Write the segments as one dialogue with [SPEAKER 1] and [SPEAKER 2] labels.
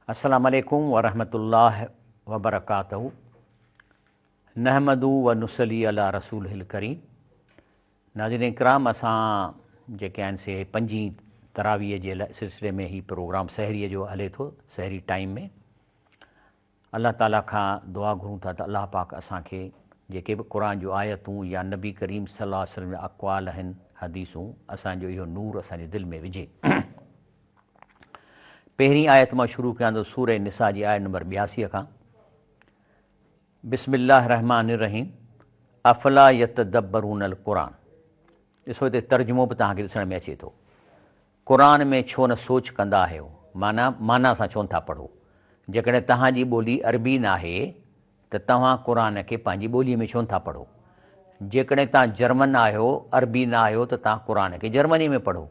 [SPEAKER 1] अस्सलामु अलैकुम वरहमतुल्लाहि वबरकातहू। नहमदु व नुसली अला रसूलिल करीम। नाज़रीन इकराम, असां जेके आहिनि से पंजी तरावीह जे सिलसिले में ही प्रोग्राम सहरीअ जो हले थो। सहरी टाइम में अल्लाह ताला खां दुआ घुरूं था त अल्लाह पाक असांखे जेके बि क़ुर जूं आयतूं या नबी करीम सल्लल्लाहु अलैहि वसल्लम जा अक़वाल आहिनि, हदीसूं, असांजो इहो नूर असांजे दिलि में विझे। पहिरीं आयत मां शुरू कयां थो, सूरह निसा जी आयत नंबर 82 खां। बिस्मिल्लाह रहमान रहीम। अफला यतदब्बरून क़ुरान। ॾिसो हिते तर्जुमो बि तव्हांखे ॾिसण में अचे थो। क़ुरान में छो न सोच कंदा आहियो, माना सां छो नथा पढ़ो। जेकॾहिं तव्हांजी ॿोली अरबी न आहे त तव्हां क़ुरान खे पंहिंजी ॿोलीअ में छो नथा पढ़ो। जेकॾहिं तव्हां जर्मन आहियो, अरबी न आहियो, त तव्हां क़ुरान खे जर्मनी में पढ़ो।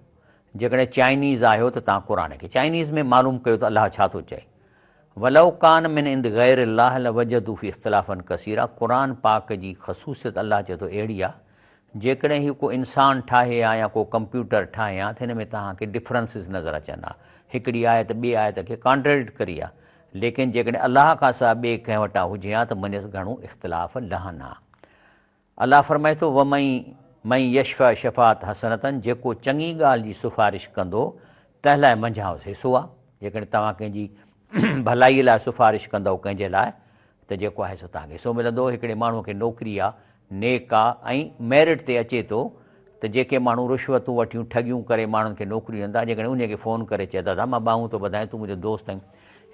[SPEAKER 1] जेकॾहिं चाइनीज़ आहियो त तव्हां क़ुरान खे चाइनीज़ में मालूम कयो त अलाह छा थो चए। वलौ कान मिन इंद गैर अल्लाह लवजदू फी इख्तिलाफन कसीरा। क़ुरान पाक जी ख़सूसियत अल्लाह चए थो अहिड़ी आहे, जेकॾहिं हीउ को इंसानु ठाहे हा या को कंप्यूटर ठाहे हा त हिन में तव्हांखे डिफरेंसिस नज़र अचनि हा। हिकिड़ी आयत ॿिए आयत खे कॉन्ट्रेडिक्ट करी आहे। लेकिन जेकॾहिं अलाह खां सवाइ ॿिए कंहिं वटां हुजे हा त मुंहिंजो घणो इख़्तिलाफ़ लहनि हा। अलाह फरमाए थो मई यशफ़ा शफ़ात हसनतन। जेको चङी ॻाल्हि जी सिफ़ारिश कंदो तंहिं लाइ मंझाउसि हिसो आहे। जेकॾहिं तव्हां कंहिंजी भलाईअ लाइ सिफ़ारिश कंदव कंहिंजे लाइ त जेको आहे सो तव्हांखे हिसो मिलंदो। हिकिड़े माण्हूअ खे नौकिरी आहे, नेक आहे, ऐं मेरिट ते अचे थो त जेके माण्हू रिश्वतूं वठियूं, ठगियूं करे माण्हुनि खे नौकिरियूं ॾींदा, जेकॾहिं उनखे फ़ोन करे चए दादा मां ॿाहूं थो ॿधायां, तूं मुंहिंजो दोस्त आहीं,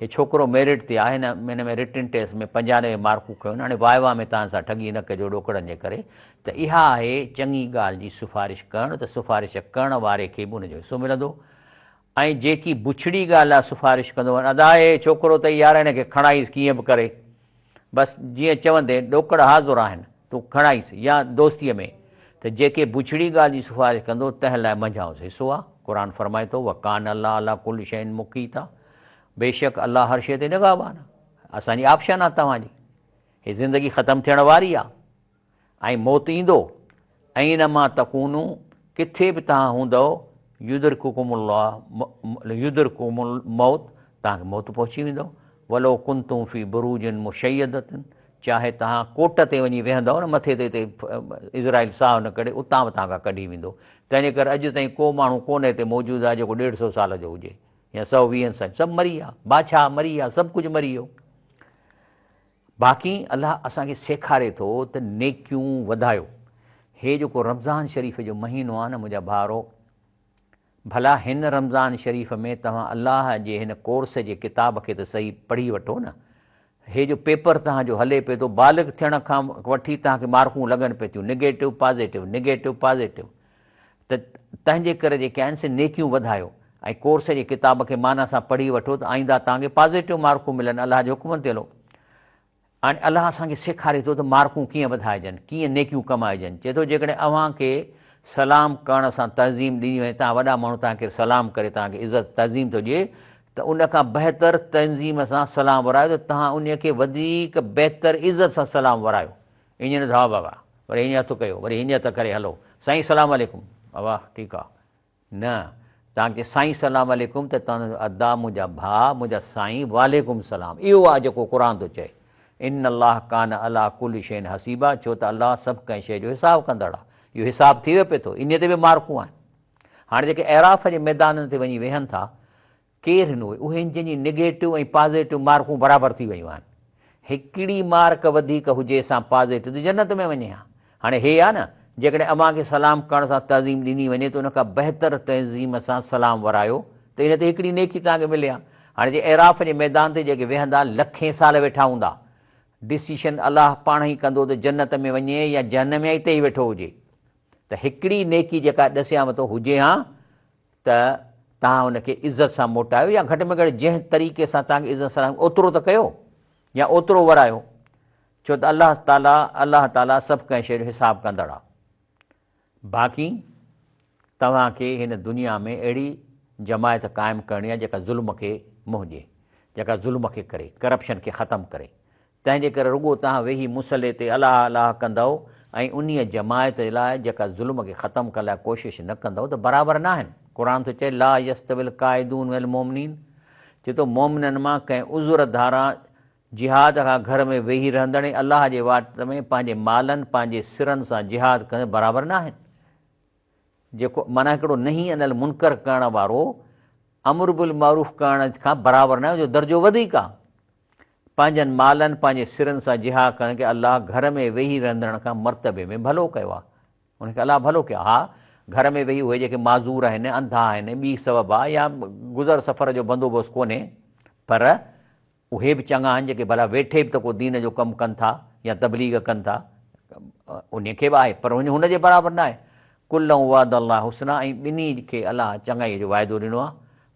[SPEAKER 1] हे छोकिरो मेरिट ते आहे, हिन में रिटन टेस्ट में 95 मार्कूं खयूं, हाणे वाइवा में तव्हां सां ठगी न कजो ॾोकड़नि जे करे। त इहा आहे चङी ॻाल्हि जी सिफ़ारिश करणु, त सिफ़ारिश करण वारे खे बि उनजो हिसो मिलंदो। ऐं जेकी बुछड़ी ॻाल्हि आहे सिफ़ारिश कंदो वञे, अदा हे छोकिरो त यार हिनखे खणाईसि कीअं बि करे, बसि जीअं चवंदे ॾोकड़ हाज़ुर आहिनि, तूं खणाईसि, या दोस्तीअ में। त जेके बुछड़ी ॻाल्हि जी सिफ़ारिश कंदो तंहिं लाइ मंझाउसि हिसो आहे। क़ुर फरमाए थो वकान अल्लाह अला कुल शैइन मुक़ीत आहे। बेशक अल्लाह हर शइ ते निगाहबान आहे। असांजी ऑप्शन आहे तव्हांजी। हीअ ज़िंदगी ख़तमु थियण वारी आहे ऐं मौत ईंदो। ऐं इन मां तकूनू, किथे बि तव्हां हूंदव, युदरकुमुल मौत, तव्हांखे मौत पहुची वेंदव। वलो कुंतुम फी बुरूजिन मुशय्यदतिन। चाहे तव्हां कोट ते वञी वेहंदव न, मथे ते इज़राइल साहु न करे, उतां बि तव्हांखां कढी वेंदो। तंहिंजे करे अॼु ताईं को माण्हू कोन्हे हिते मौजूदु आहे जेको 150 साल जो हुजे या 120 साल। सभु मरी विया, बादशाह मरी विया, सभु कुझु मरी वियो। बाक़ी अलाह असांखे सेखारे थो त नेकियूं वधायो। हे जेको रमज़ान शरीफ़ जो महीनो आहे न मुंहिंजा भाउरो, भला हिन रमज़ान शरीफ़ में तव्हां अलाह जे हिन कोर्स जे किताब खे त सही पढ़ी वठो न। हे जो पेपर तव्हांजो हले पियो थो, बालिग़ थियण खां वठी तव्हांखे मार्कूं लॻनि पियूं थियूं, निगेटिव पॉज़िटिव निगेटिव पॉज़िटिव। त तंहिंजे करे जेके आहिनि से नेकियूं वधायो ऐं कोर्स जे किताब खे माना सां पढ़ी वठो त आईंदा तव्हांखे पॉज़िटिव मार्कूं मिलनि। अलाह जो हुकुम ते हलो। हाणे अलाह असांखे सेखारे थो त मार्कूं कीअं वधाइजनि, कीअं नेकियूं कमाइजनि। चए थो जेकॾहिं अव्हांखे सलाम करण सां तज़ीम ॾिनी वञे, तव्हां वॾा माण्हू तव्हांखे सलाम करे तव्हांखे इज़त तज़ीम थो ॾिए, त उनखां बहितर तंज़ीम सां सलाम वरायो, त तव्हां उनखे वधीक बहितर इज़त सां सलाम वरायो। ईअं न हा बाबा वरी हीअं हथु कयो, वरी हीअं त करे हलो, साईं सलाम अलैकुम, वाह ठीकु आहे। न, तव्हांखे साईं सलाम अलैकुम त तव्हां अदा मुंहिंजा भाउ, मुंहिंजा साईं, वालेकुम सलाम। इहो आहे जेको क़ुर थो चए। इन अल्लाह कान अला कुल शैइन हसीबा। छो त अलाह सभु कंहिं शइ जो हिसाबु कंदड़ आहे। इहो हिसाबु थी वियो पिए थो, इन ते बि मार्कूं आहिनि। हाणे जेके एराफ़ जे मैदाननि ते वञी वेहनि था, केरु हिन उहे जंहिंजी निगेटिव ऐं पॉज़िटिव मार्कूं बराबरि थी वियूं आहिनि। हिकिड़ी मार्क वधीक हुजे सां पॉज़िटिव त जन्नत में वञे हा। हाणे हे आहे न, जेकॾहिं अव्हांखे सलाम करण सां तज़ीम ॾिनी वञे त उनखां बहितर तज़ीम सां सलाम वरायो, त इन ते हिकिड़ी नेकी तव्हांखे मिले हा। हाणे जे एराफ़ जे मैदान ते जेके वेहंदा, लखें साल वेठा हूंदा, डिसीशन अलाह पाण ई कंदो त जन्नत में वञे या जहन्नम में हिते ई वेठो हुजे। त हिकिड़ी नेकी जेका ॾसियां थो हुजे हा, त तव्हां हुनखे इज़त सां मोटायो, या घटि में घटि जंहिं तरीक़े सां तव्हांखे इज़त सां ओतिरो त कयो या ओतिरो वरायो। छो त अलाह ताला सभु कंहिं शइ जो हिसाबु कंदड़ आहे। बाक़ी तव्हांखे हिन दुनिया में अहिड़ी जमायत क़ाइमु करणी आहे जेका ज़ुल्म खे मुंहुं ॾिए, जेका ज़ुल्म खे करे, करप्शन खे ख़तमु करे। तंहिंजे करे रुॻो तव्हां वेही मुसले ते अलाह अलाह कंदव ऐं उन्हीअ जमायत लाइ जेका ज़ुल्म खे ख़तमु करण लाइ कोशिशि न कंदव त बराबरि न आहिनि। क़ुर थो चए ला यस्तविल क़ाइदून वल मोमिनीन। चए थो मोमिननि मां कंहिं उज़ुर धारा जिहाद खां घर में वेही रहंदड़ अलाह जे वाट में पंहिंजे मालनि पंहिंजे सिरनि सां जिहाद कंदे बराबरि न आहिनि। जेको माना हिकिड़ो नही अनल मुनकर करण वारो अमर बिल मारूफ़ करण खां बराबरि न आहे, जो दर्जो वधीक आहे। पंहिंजनि मालनि पंहिंजे सिरनि सां जिहाद करण खे अलाह घर में वेही रहंदड़ खां मर्तबे में भलो कयो आहे, उनखे अलाह भलो कयो आहे। हा, घर में वेही उहे जेके माज़ूर आहिनि, अंधा आहिनि, ॿी सबबु आहे, या गुज़र सफ़र जो बंदोबस्तु कोन्हे, पर उहे बि चङा आहिनि जेके भला वेठे बि त को दीन जो कमु कनि था या तबलीग कनि था, उनखे बि आहे, पर हुनजे बराबरि न आहे। कुल वाद अलाह हुस्ना, ऐं ॿिन्ही खे अलाह चङाईअ जो वाइदो ॾिनो आहे,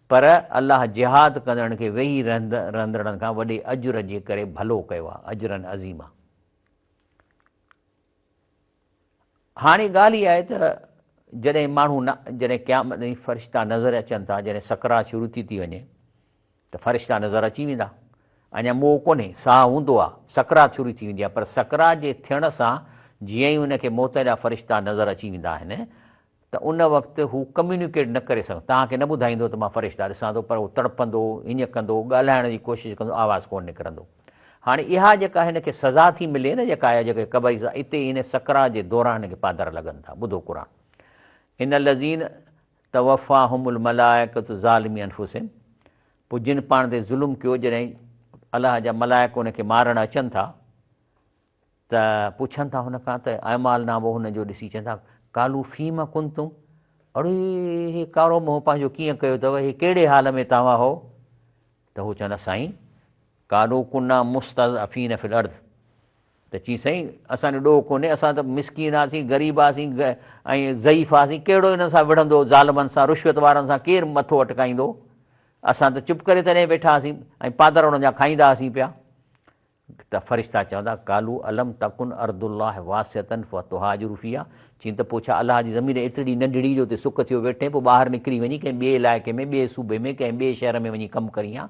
[SPEAKER 1] पर अलाह जिहाद कंदड़नि खे वेही रहंदड़नि खां वॾे अजुर जे करे भलो कयो आहे, अजरनि अज़ीम आहे। हाणे ॻाल्हि इहा आहे त जॾहिं माण्हू जॾहिं क़यामत जी फ़रिश्ता नज़र अचनि था, जॾहिं सकरात शुरू थी वञे त फ़रिश्ता नज़र अची वेंदा। अञा मोह कोन्हे, साह हूंदो आहे, सकरात शुरू थी वेंदी आहे, पर सकरात जे थियण सां जीअं ई उनखे मौत जा फ़रिश्ता नज़र अची वेंदा आहिनि त उन वक़्तु हू कम्यूनिकेट न करे सघंदो, तव्हांखे न ॿुधाईंदो त मां फ़रिश्ता ॾिसां थो, पर हू तड़पंदो, हीअं कंदो, ॻाल्हाइण जी कोशिशि कंदो, आवाज़ु कोन निकिरंदो। हाणे इहा जेका हिनखे सज़ा थी मिले न, जेका आहे जेके क़बरी सां, इते इन सकरात जे दौरान हिनखे पादर लॻनि था। ॿुधो क़ुर, इन लज़ीन तवफ़ाहुमुल मलाइकतु ज़ालिमी अनफुसिहिम, पोइ जिन पाण ते ज़ुल्म कयो, जॾहिं अलाह जा मलाइक उनखे मारणु अचनि था त पुछनि था हुन खां त अमाल नामो हुनजो ॾिसी चवनि था कालू फ़ीम कुंतुम, अड़े हे कारो मोह पंहिंजो कीअं कयो अथव, हे कहिड़े हाल में तव्हां हो? त हू चवंदा साईं कालू कुन्ना मुस्तज़अफ़ीन फ़िल अर्द, त चई साईं असांजो ॾोह कोन्हे, असां त मिसकीन हुआसीं, ग़रीब हुआसीं ऐं ज़ईफ़ हुआसीं, कहिड़ो हिन सां विढ़ंदो, ज़ालिमनि सां, रुश्वत वारनि सां केरु मथो अटकाईंदो, असां त चुप करे तॾहिं वेठा हुआसीं ऐं पादर हुननि जा खाईंदा हुआसीं पिया। त फ़रिश्ता चवंदा कालू अलम तकुन अर्दुल्लाह वासिअतन फ़तुहाजिरु फ़ीहा, चई त पोइ छा अलाह जी ज़मीन एतिरी नंढड़ी जो हुते सुख थियो वेठे, पोइ ॿाहिरि निकिरी वञी कंहिं ॿिए इलाइक़े में, ॿिए सूबे में, कंहिं ॿिए शहर में वञी कमु करी आहे,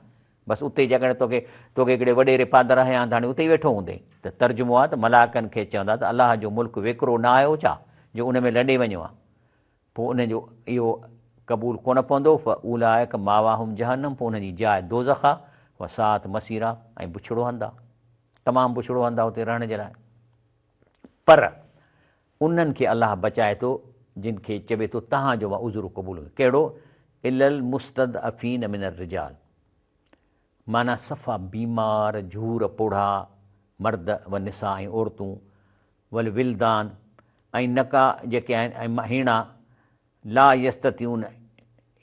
[SPEAKER 1] बसि उते जेकॾहिं तोखे हिकिड़े वॾेरे पादर हयां त हाणे उते ई वेठो हूंदे। त तर्जुमो आहे त मलाइकनि खे चवंदा त अलाह जो मुल्क वेकिरो न आयो छा जो उन में लॾे वञो आहे, पोइ उनजो इहो क़बूल कोन पवंदो। उलाइक मावाहुम जहन्नम, पोइ उनजी जाइ दोज़ख आहे, वसात मसीरा, ऐं बुछड़ो हंधु आहे, तमामु बुछड़ो हंधु आहे उते रहण जे लाइ। पर उन्हनि खे अलाह बचाए थो जिन खे चवे थो तव्हांजो मां उज़ुर क़बूल, कहिड़ो? इलल मुस्तदअफ़ीन मिनर रिजाल, माना सफ़ा बीमार, झूर पोढ़ा मर्द व निसा ऐं औरतूं, वल विलदान, ऐं नका जेके आहिनि, ऐं महीणा, ला यस्ततियून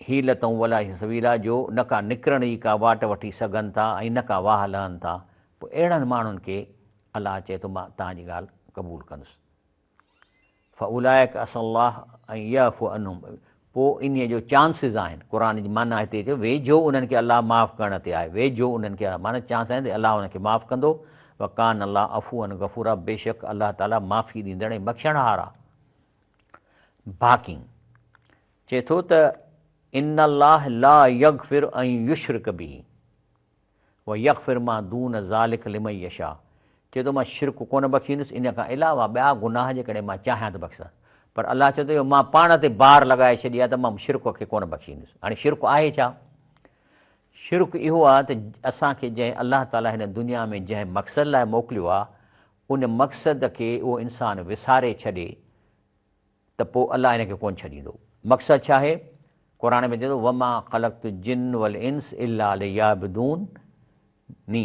[SPEAKER 1] हीलतऊं वला सवीला, जो नका निकिरण जी का वाट वठी सघनि था ऐं नका वाह लहनि था। पोइ अहिड़नि माण्हुनि खे अलाह चए थो मां तव्हांजी ॻाल्हि क़बूल कंदुसि। फ़उलाइक असल्लाह ऐं यफ़ु अनहुम, पोइ इन जो चांसिस आहिनि, क़ुर जी माना हिते चयो वेझो उन्हनि खे अलाह माफ़ु करण ते आहे, वेझो उन्हनि खे माना चांस आहिनि त अलाह उनखे माफ़ु कंदो। वकान अलाह अफ़ूअन गफ़ूरा, बेशक अलाह ताला माफ़ी ॾींदड़ ऐं बख़्शणहार आहे। बाक़ी चए थो त इन अल्लाह ला यग़फिर ऐं युशरिक बिही व यग़फिर मां दून ज़ालिक लिमन यशा, चए थो मां शिरक कोन बख़्शींदुसि, इन खां अलावा ॿिया गुनाह जेकॾहिं मां चाहियां त बख़्शां, पर अलाह चए थो मां पाण ते बार लॻाए छॾी आहे त मां शिरक खे कोन बख़्शींदुसि। हाणे शिरक आहे छा? शिरक इहो आहे त असांखे जंहिं अलाह ताला हिन दुनिया में जंहिं मक़सद लाइ मोकिलियो आहे, उन मक़सद खे उहो इंसानु विसारे छॾे त पोइ अलाह हिन खे कोन छॾींदो। मक़सदु छा आहे? क़ुर में चए थो वमा ख़लक़्तु जिन्न वल इंस इल्ला लियअबुदून नी,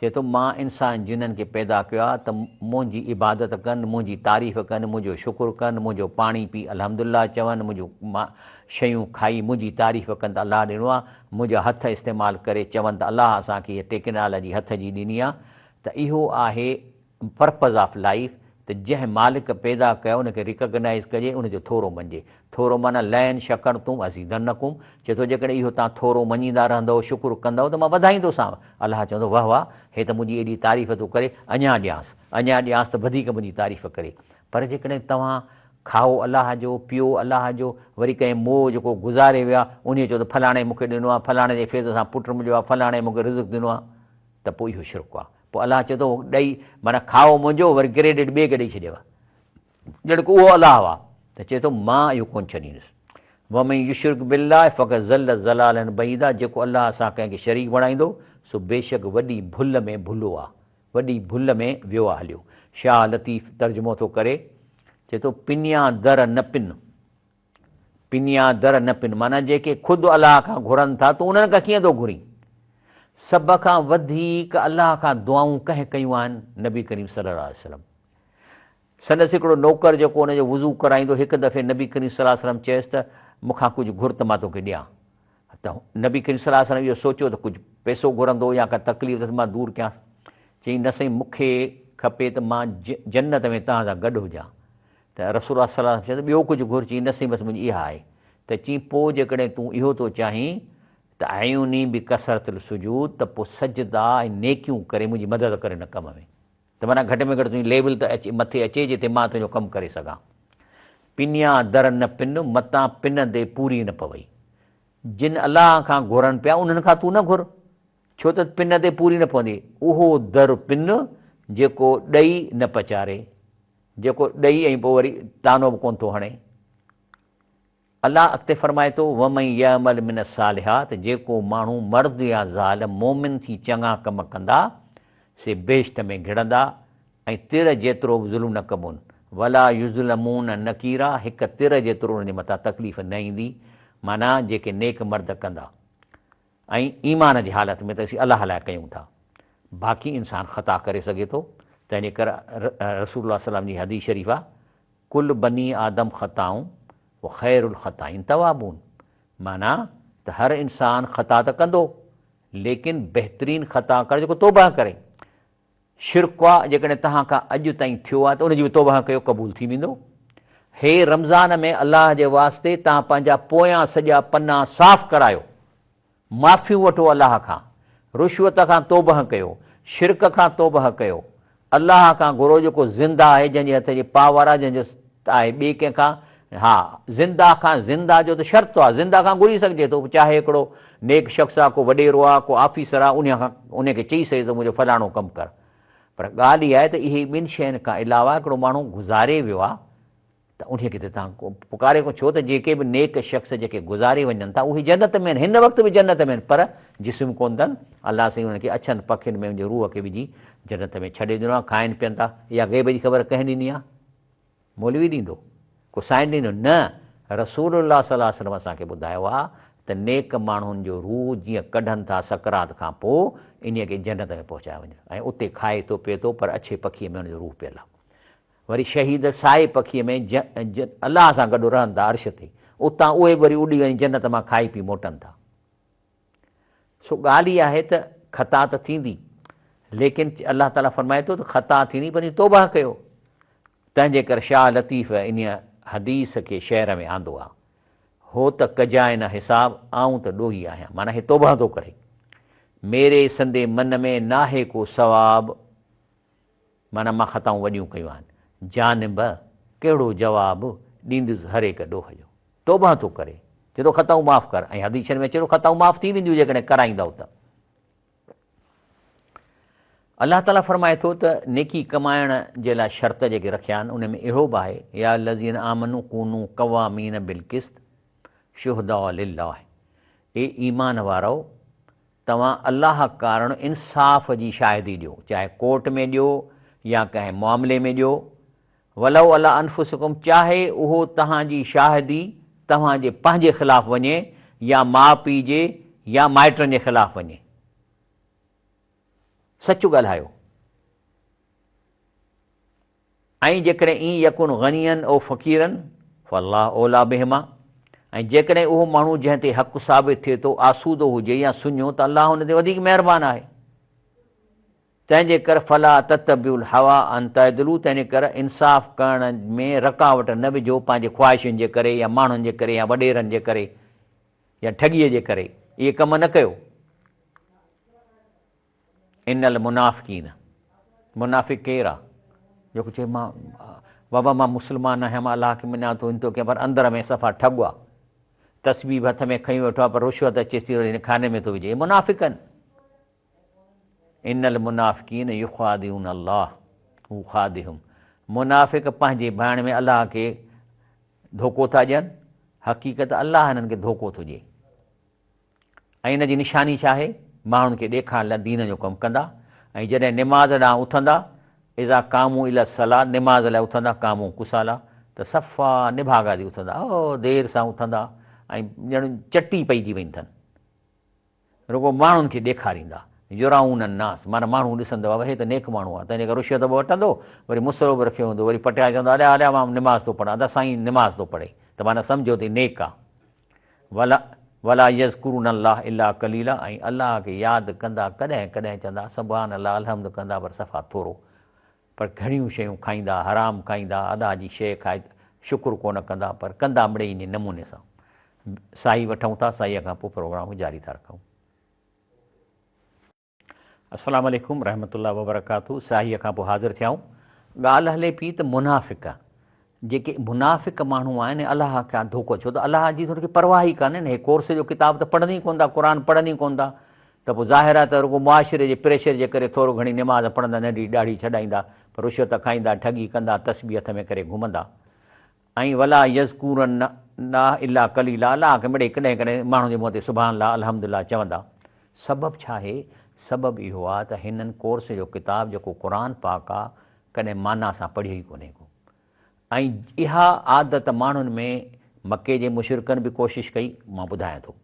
[SPEAKER 1] चए थो मां इंसान जिन्हनि खे पैदा कयो आहे त मुंहिंजी इबादत कनि, मुंहिंजी तारीफ़ कनि, मुंहिंजो शुकुरु कनि, मुंहिंजो पाणी पी अल्हम्दुलिल्लाह चवनि, मुंहिंजो शयूं खाई मुंहिंजी तारीफ़ कनि त अलाह ॾिनो आहे, मुंहिंजा हथ इस्तेमालु करे चवनि त अलाह असांखे हीअ टेक्नोलॉजी हथ जी ॾिनी आहे। त इहो आहे पर्पज़ ऑफ लाइफ, त जंहिं मालिक पैदा कयो उनखे रिकग्नाइज़ कजे, उनजो थोरो मञिजे। थोरो माना लैन शकर तूं अज़ीज़न नकुम, चए थो जेकॾहिं इहो तव्हां थोरो मञींदा रहंदव, शुकुरु कंदव त मां वधाईंदोसांव। अलाह चवंदो वाह वाह, हे त मुंहिंजी एॾी तारीफ़ थो करे, अञा ॾियांसि त वधीक मुंहिंजी तारीफ़ करे। पर जेकॾहिं तव्हां खाओ अलाह जो, पियो अलाह जो, वरी कंहिं मोह जेको गुज़ारे विया उन चयो त फलाणे मूंखे ॾिनो आहे, फलाणे जे फेज़ सां पुटु मिलियो आहे, फलाणे मूंखे रिज़्क़ ॾिनो आहे, त पोइ इहो शिरक आहे। पोइ अलाह चए थो ॾेई माना खाओ मुंहिंजो, वरी क्रेडिट ॿिए खे ॾेई छॾियव, ॼण को उहो अलाह आहे, त चए थो मां इहो कोन छॾींदुसि। वमन युशरिक बिल्लाह फ़क़द ज़ल्ल ज़लालन बईदा, जेको अलाह सां कंहिंखे शरीक बणाईंदो सो बेशक वॾी भुल में भुलो आहे, वॾी भुल में वियो आहे हलियो। शाह लतीफ़ तर्जुमो थो करे, चए थो पिनिया दर न पिन, पिनिया दर न पिन, माना जेके ख़ुदि अलाह खां घुरनि था तूं उन्हनि खां कीअं थो घुरीं। सभ खां वधीक अलाह खां दुआऊं कंहिं कयूं आहिनि, नबी करीम सल्लल्लाहु अलैहि वसल्लम। संदसि हिकिड़ो नौकर जेको हुनजो वुज़ू कराईंदो, हिकु दफ़े नबी करीम सल्लल्लाहु अलैहि वसल्लम चयसि त मूंखां कुझु घुर त मां तोखे ॾियां। त नबी करीम सल्लल्लाहु अलैहि वसल्लम इहो सोचियो त कुझु पैसो घुरंदो या का तकलीफ़ अथसि मां दूरि कयांसि। चई न साईं, मूंखे खपे त मां जन्नत में तव्हां सां गॾु हुजां। त रसूल सल्लल्लाहु अलैहि वसल्लम चयो त ॿियो कुझु घुर। चई न साईं, बसि मुंहिंजी इहा आहे। त चई पोइ जेकॾहिं तूं इहो थो चाहीं त आयूनी बि कसरतुल सुजूद, त पोइ सजदा ऐं नेकियूं करे मुंहिंजी मदद करे न कम में, त माना घटि में घटि तुंहिंजी लेवल त अचे मथे अचे जिते मां तुंहिंजो कमु करे सघां। पिनिया दर न पिन, मतां पिन दे पूरी न पवई। जिन अलाह खां घुरनि पिया उन्हनि खां तूं न घुर, छो त पिन ते पूरी न पवंदी। उहो दर पिन जेको ॾेई न पचारे, जेको ॾेई ऐं पोइ वरी तानो बि कोन थो हणे। अलाह अॻिते फरमाए थो वमन यअमल मिन सालिहात, जेको माण्हू मर्द या ज़ाल मोमिन थी चङा कम कंदा से बेश्त में घिड़ंदा ऐं तिर जेतिरो बि ज़ुल्म न कबोनि। वला युज़लमून नकीरा, हिकु तिर जेतिरो हुनजे मथां तकलीफ़ न ईंदी। माना जेके नेक मर्द कंदा ऐं ईमान जी हालत में त असीं अलाह लाइ कयूं था। बाक़ी इंसानु ख़ता करे सघे थो, तंहिंजे करे रसूलुल्लाह सल्लल्लाहु अलैहि वसल्लम जी हदीस शरीफ़ आहे, कुल बनी आदम ख़ताऊं व ख़ैरुल ख़ताइन तवाबून। माना त हर इंसानु ख़ता त कंदो, लेकिन बहितरीनु ख़ता करे जेको तौबा करे। शिरक आहे जेकॾहिं तव्हां खां अॼु ताईं थियो आहे त उनजी बि तौबा कयो, क़बूल थी वेंदो। हे रमज़ान में अलाह जे वास्ते तव्हां पंहिंजा पोयां सॼा पना साफ़ करायो, माफ़ियूं वठो अलाह खां, रुश्वत खां तौबा कयो, शिरक खां तौबा कयो, अलाह खां घुरो जेको ज़िंदा आहे, जंहिंजे हथ जी पावर आहे, जंहिंजो आहे ॿिए कंहिंखां। हा, ज़िंदा खां, ज़िंदा जो त शर्त आहे, ज़िंदा खां घुरी सघिजे थो, चाहे हिकिड़ो नेक शख़्स आहे, को वॾेरो आहे, को ऑफिसर आहे, उनखे चई सघे थो मुंहिंजो फलाणो कमु कर। पर ॻाल्हि इहा आहे त इहे ॿिनि शयुनि खां अलावा हिकिड़ो माण्हू गुज़ारे वियो आहे त उनखे त तव्हां पुकारे को, छो त जेके बि नेक शख़्स जेके गुज़ारे वञनि था उहे जन्नत में आहिनि, हिन वक़्तु बि जन्नत में आहिनि, पर जिस्म कोन अथनि। अलाह साईं उन्हनि खे अछनि पखियुनि में मुंहिंजे रूह खे विझी जन्नत में छॾे ॾिनो आहे, खाइनि पीअनि था। इहा ग़ैब जी ख़बर कंहिं ॾिनी आहे? मौलवी ॾींदो, को साईं ॾींदो? न, रसूलुल्लाह सल्लल्लाहु अलैहि वसल्लम असांखे ॿुधायो आहे त नेक माण्हुनि जो रूह जीअं कढनि था सकरात खां पोइ इन खे जन्नत में पहुचाए वञे, ऐं उते खाए थो पीए थो, पर अछे पखीअ में हुनजो रूह पियल आहे। वरी शहीद साए पखीअ में अलाह सां गॾु रहनि था अर्श ते, उतां उहे वरी उॾी वञी जन्नत मां खाई पी मोटनि था। सो ॻाल्हि इहा आहे त ख़ता त थींदी, लेकिन अलाह ताला फरमाए थो त ख़ता थींदी पर तौबा कयो। तंहिंजे करे शाह लतीफ़ इन हदीस खे शहर में आंदो आहे, हो त कजाए न हिसाब, आऊं त ॾोही आहियां, माना हे तौबा थो करे। मेरे संदे मन में नाहे को सवाब, माना मां ख़ताऊं वॾियूं कयूं आहिनि। जानब कहिड़ो जवाबु ॾींदुसि हर हिकु ॾोह जो, तौबा थो करे, चए थो ख़ताऊं माफ़ु कर। ऐं हदीसनि में चए थो ख़ताऊं माफ़ु थी वेंदियूं जेकॾहिं कराईंदव त। अलाह ताला फरमाए थो त नेकी कमाइण जे लाइ शर्त जेके रखिया आहिनि उन में अहिड़ो बि आहे, या लज़ीन आमनू कूनू क़वामीन बिल क़िस्त शुहदा लिल्लाह, ए ईमान वारो तव्हां अलाह कारण इंसाफ़ जी शाहिदी ॾियो, चाहे कोर्ट में ॾियो या कंहिं मामले में ॾियो। वलउ अला अनफुसकुम, चाहे उहो तव्हांजी शाहिदी तव्हांजे पंहिंजे ख़िलाफ़ु वञे या माउ पीउ जे या माइटनि जे ख़िलाफ़ु वञे, सच ॻाल्हायो। ऐं जेकॾहिं ई यकुन गनियन ओ फ़क़ीरन फल्लाह ओला बिहिमा, ऐं जेकॾहिं उहो माण्हू जंहिं ते हक़ु साबित थिए थो आसूदो हुजे या सुञो, त अलाह हुन ते वधीक महिरबानी आहे। तंहिंजे करे फला ततबिउल हवा अन तअदिलू, तंहिंजे करे इंसाफ़ करण में रकावट न विझो पंहिंजे ख़्वाहिशुनि जे करे या माण्हुनि जे करे या वॾेरनि जे करे या ठॻीअ जे करे, इहे कम न कयो। इनल मुनाफ़िकीन, मुनाफ़िक केरु आहे? जेको चए मां बाबा मां मुस्लमान आहियां, मां अलाह खे मञा थो, इन थो कयां, पर अंदर में सफ़ा ठॻु आहे, तस्बीह हथ में खई वेठो आहे, पर रुश्वत अचेसि थी हिन खाने में थो विझे, मुनाफ़िक आहिनि। इनल मुनाफ़िकीन युख़ादिऊन अल्लाह हू खादिहुम, मुनाफ़िक पंहिंजे भाइण में अलाह खे धोखो था ॾियनि, हक़ीक़त अलाह हिननि खे धोखो थो ॾिए। ऐं इन जी निशानी छा आहे? माण्हुनि खे ॾेखारण लाइ दीन जो कमु कंदा, ऐं जॾहिं निमाज़ ॾांहुं उथंदा, इज़ा कामू इला सलाह, निमाज़ लाइ उथंदा, कामू कुसाला, त सफ़ा निभागा थी उथंदा, ओ देरि सां उथंदा, ऐं ॼण चटी पइजी वई अथनि। रुगो माण्हुनि खे ॾेखारींदा, युराउन नास, माना माण्हू ॾिसंदव हे त नेक माण्हू आहे, तंहिंजे करे रुशियत बि वठंदो, वरी मुसलो बि रखियो हूंदो, वरी पटिया चवंदो हलिया हलिया मां निमाज़ थो पढ़ां, त साईं निमाज़ थो पढ़े, त माना सम्झो त नेक आहे। वला यज़कुरून अल्लाह इला कलीला, ऐं अलाह खे यादि कंदा कॾहिं कॾहिं, चवंदा सुभान अल्लाह अलहम्द कंदा, पर सफ़ा थोरो, पर घणियूं शयूं खाईंदा, हराम खाईंदा, अलाह जी शइ खाए शुकुरु कोन कंदा, पर कंदा मिड़ई इन नमूने सां। साई वठूं था, साईअ खां पोइ प्रोग्राम जारी था रखूं। अस्सलामु अलैकुम रहमतुल्लाहि व बरकातहू। साईअ खां पोइ हाज़िर थियाऊं। ॻाल्हि हले पई त मुनाफ़िक़, जेके मुनाफ़िक़ माण्हू आहिनि अलाह खां धोखो, छो त अलाह जी थोरी परवाह ई कान्हे न, हे कोर्स जो किताब त पढ़नि ई कोन था, क़ुर पढ़नि ई कोन था, त पोइ ज़ाहिर आहे त रुगो मुआशिरे जे प्रेशर जे करे थोरो घणी निमाज़ पढ़ंदा, नंढी ॾाढी छॾाईंदा, पर रुशियत खाईंदा, ठगी कंदा, तस्बीह हथ में करे घुमंदा। ऐं वला यज़कुरन ना इला कलीला, अलाह खे मिड़ई कॾहिं कॾहिं माण्हू जे मुंहं ते सुभान अल्लाह अल्हम्दुलिल्लाह चवंदा। सबबु छा आहे? सबबु इहो आहे त हिननि कोर्स जो किताब जेको क़ुर पाक आहे, कॾहिं माना सां पढ़ियो ई कोन्हे को। ऐं इहा आदत माण्हुनि में, मके जे मुशरिकनि बि कोशिशि कई, मां ॿुधायां थो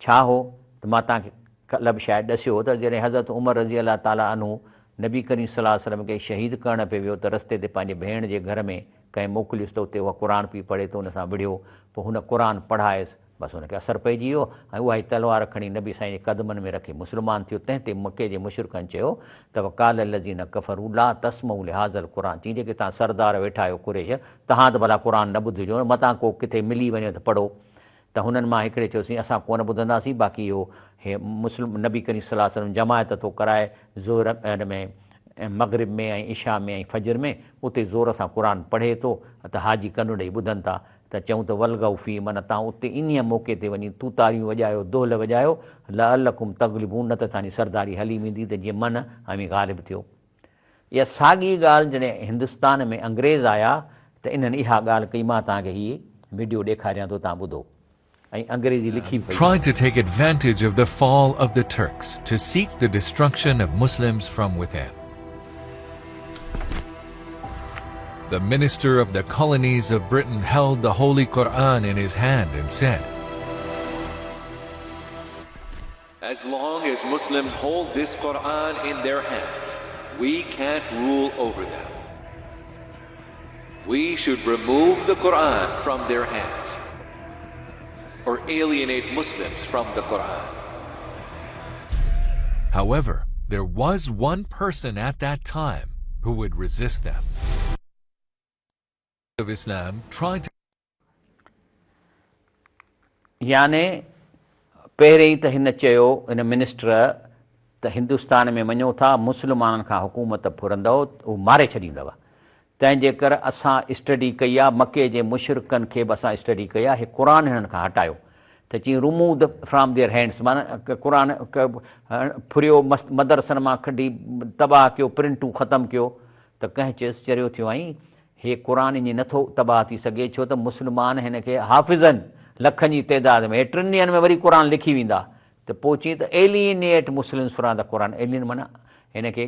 [SPEAKER 1] छा हो, त मां तव्हांखे कल्ह बि शायदि ॾसियो त जॾहिं हज़रत उमर रज़ी अलाह ताला अनहु नबी करीम सल्लल्लाहु अलैहि वसल्लम खे शहीद करण पियो वियो, त रस्ते ते पंहिंजे भेण जे घर में कंहिं मोकिलियुसि, त उते उहा क़ुर पई पढ़े, त हुन सां विढ़ियो, पोइ हुन क़ुर पढ़ायसि, बसि हुनखे असरु पइजी वियो, ऐं उहा ई तलवार खणी नबी साईं जे क़दमनि में रखी मुस्लमान थियो। तंहिं ते मके जे मुशरिकनि चयो त काल लज़ीन कफ़रू ला तस्मऊ लिहाज़ल क़ुर, चई जेके तव्हां सरदार वेठा आहियो कुरैश, तव्हां त भला क़ुर न ॿुधिजो, मतां को किथे मिली वञे त पढ़ो। त हुननि मां हिकिड़े चयोसीं असां कोन ॿुधंदासीं, बाक़ी इहो हे मुस्लिम नबी करीम सल्लल्लाहु अलैहि वसल्लम जमायत थो कराए ज़ोर हिन में, मग़रिब में ऐं इशा में ऐं फजर में, उते ज़ोर सां क़ुर पढ़े थो, त हाजी कनु ॾेई ॿुधनि था, त चऊं त वलगऊ फी, माना तव्हां उते इन मौक़े ते वञी तूतारियूं वॼायो, दोहल वॼायो, लअलकुम तग़लिबून, न त तव्हांजी सरदारी हली वेंदी, त जीअं मन हमी ग़ालिब थियो। इहा साॻी ॻाल्हि जॾहिं हिंदुस्तान में अंग्रेज़ आया, त इन्हनि इहा ॻाल्हि कई, मां तव्हांखे हीअ वीडियो ॾेखारियां थो, तव्हां ॿुधो। ऐं अंग्रेज़ी लिखी पई।
[SPEAKER 2] Tried to take advantage of the fall of the Turks to seek the destruction of Muslims from within. The minister of the colonies of Britain held the Holy Quran in his hand and said, "As long as Muslims hold this Quran in their hands, we can't rule over them. We should remove the Quran from their hands, or alienate Muslims from the Quran." However, there was one person at that time who would resist them. Of Islam tried to,
[SPEAKER 1] याने पहिरें ई त हिन चयो, हिन minister, त हिंदुस्तान में वञो था, मुस्लमाननि खां हुकूमत फुरंदव, उहो मारे छॾींदव। तंहिंजे करे असां स्टडी कई आहे, मके जे मुशरिकनि खे बि असां स्टडी कई आहे, हे क़ुर हिननि खां हटायो, त चई रिमूव फ्रॉम देयर हैंड्स, माना क़ुर फुरियो, मदरसनि मां कढी तबाह कयो, प्रिंटूं ख़तमु कयो। त कंहिं चयुसि, चरियो थियो आई हे क़ुर ईअं नथो तबाह थी सघे, छो त मुस्लमान हिन खे हाफ़िज़नि लखनि जी तइदाद में, हे 3 ॾींहंनि में वरी क़ुर लिखी वेंदा। त पोइ चई त एलियनेट मुस्लिम्स फ्रॉम द क़ुर, एलियन माना हिन खे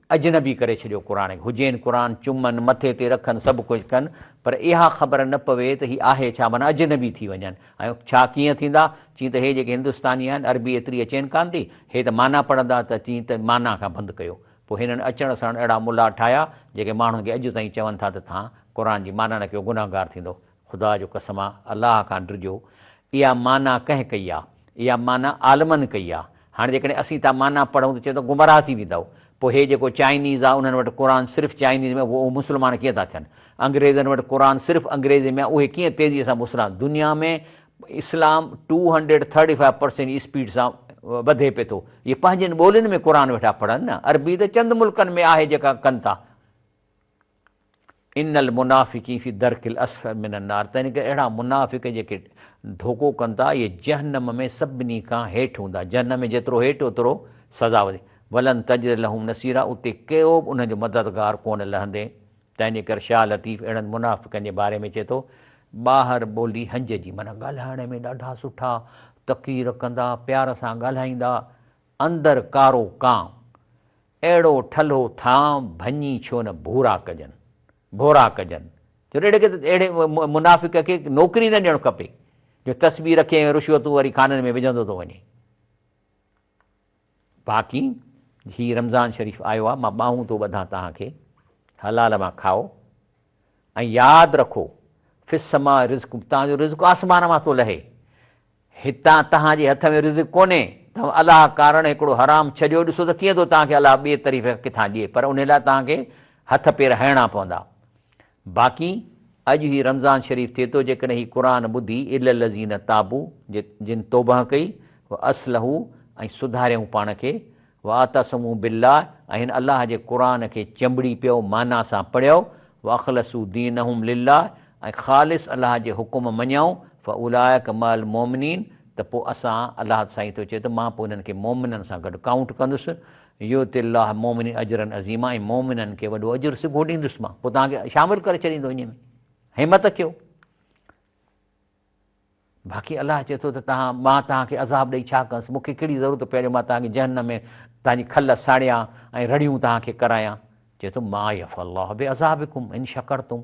[SPEAKER 1] अजनबी करे छॾियो क़ुर खे, हुजेनि क़ुर चुमनि, मथे ते रखनि, सभु कुझु कनि, पर इहा ख़बर न पवे त हीअ आहे छा, माना अजनबी थी वञनि। ऐं छा कीअं थींदा? चई त हे जेके हिंदुस्तानी आहिनि, अरबी एतिरी अचेनि कान थी, हे त माना पढ़ंदा, त चई त माना खां बंदि कयो। पोइ हिननि अचण सां अहिड़ा मुला ठाहिया जेके माण्हुनि खे अॼु ताईं चवनि था त तव्हां क़ुर जी माना न कयो, गुनाहगार थींदो। ख़ुदा जो कसम आहे, अलाह खां डिॼो, इहा माना कंहिं कई आहे? इहा माना आलमनि कई आहे। हाणे जेकॾहिं असीं था माना पढ़ूं त चए थो गुमराह थी वेंदव। पोइ हे जेको चाइनीज़ आहे, उन्हनि वटि क़ुर सिर्फ़ु चाइनीज़ में, उहो मुस्लमान कीअं था थियनि? अंग्रेज़नि वटि क़ुर सिर्फ़ु अंग्रेज़ी में, उहे कीअं तेज़ीअ सां मुस्लमान? दुनिया में इस्लाम 235% स्पीड सां वधे पियो थो। इहे पंहिंजनि ॿोलियुनि में क़ुर वेठा पढ़नि न, अरबी त चंद मुल्कनि में आहे जेका कनि था। इनल मुनाफ़िकी फी दरकिल असफल मिनन नार, तंहिं करे अहिड़ा मुनाफ़िक जेके धोखो कनि था, इहे जहन्नम में सभिनी खां हेठि हूंदा। जहन्नम में जेतिरो हेठि ओतिरो सज़ा वधे। वलन तजिद लहुम नसीरा, उते कहिड़ो बि उनजो मददगार कोन लहंदे। तंहिंजे करे शाह लतीफ़ अहिड़नि मुनाफ़िकनि जे बारे में चए थो, ॿाहिरि ॿोली हंज जी, माना ॻाल्हाइण में ॾाढा सुठा, तक़ीर कंदा, प्यार सां ॻाल्हाईंदा, अंदरि कारो कां, अहिड़ो ठलो थां भञी छो न भोरा कजनि। छो अहिड़े मुनाफ़िक खे नौकिरी न ॾियणु खपे जो तस्बीर खे रुश्वतूं वरी खाननि में विझंदो थो वञे। बाक़ी हीउ रमज़ान शरीफ़ आयो आहे, मां ॿाहूं थो ॿधां तव्हांखे, हलाल मां खाओ ऐं यादि रखो फिसमा रिज़्क़, तव्हांजो रिज़्क़ आसमान मां थो लहे, हितां तव्हांजे हथ में रिज़्क़ कोन्हे, तव्हां अलाह कारण हिकिड़ो हराम छॾियो, ॾिसो त कीअं थो तव्हांखे अलाह ॿिए तरीक़े किथां ॾिए, पर उन लाइ तव्हांखे हथ पेर हणणा पवंदा। बाक़ी अॼु ही रमज़ान शरीफ़ थिए थो, जेकॾहिं हीउ क़ुर ॿुधी इल लज़ीन ताबू, जिन तौबह कई, व असलहू ऐं सुधारियऊं पाण खे, व आतसमू बिल्लाह ऐं हिन अलाह जे क़ुर खे चंबड़ी पियो, माना सां पढ़ियो, व अख़लसू दीनहुम लिल्लाह ऐं ख़ालिस अलाह जे हुकुम मञऊं, फ उलाइक मअल मोमिनीन, त पोइ असां अलाह साईं थो चए त मां पोइ उन्हनि खे मोमिननि सां गॾु काउंट कंदुसि, युतिल्लाह मोमिन अजरन अज़ीमा, ऐं मोमिननि खे वॾो अजुर सिघो ॾींदुसि मां, पोइ तव्हांखे शामिलु करे छॾींदो इन में, हिमत कयो। बाक़ी अलाह चए थो त मां तव्हांखे अज़ाब ॾेई छा कंदुसि, मूंखे कहिड़ी ज़रूरत पए जो मां तव्हांखे जहन्नम में तव्हांजी खल साड़ियां ऐं रड़ियूं तव्हांखे करायां। चए थो मा यफ़अल्लाहु बिअज़ाबिकुम इन शकरतुम,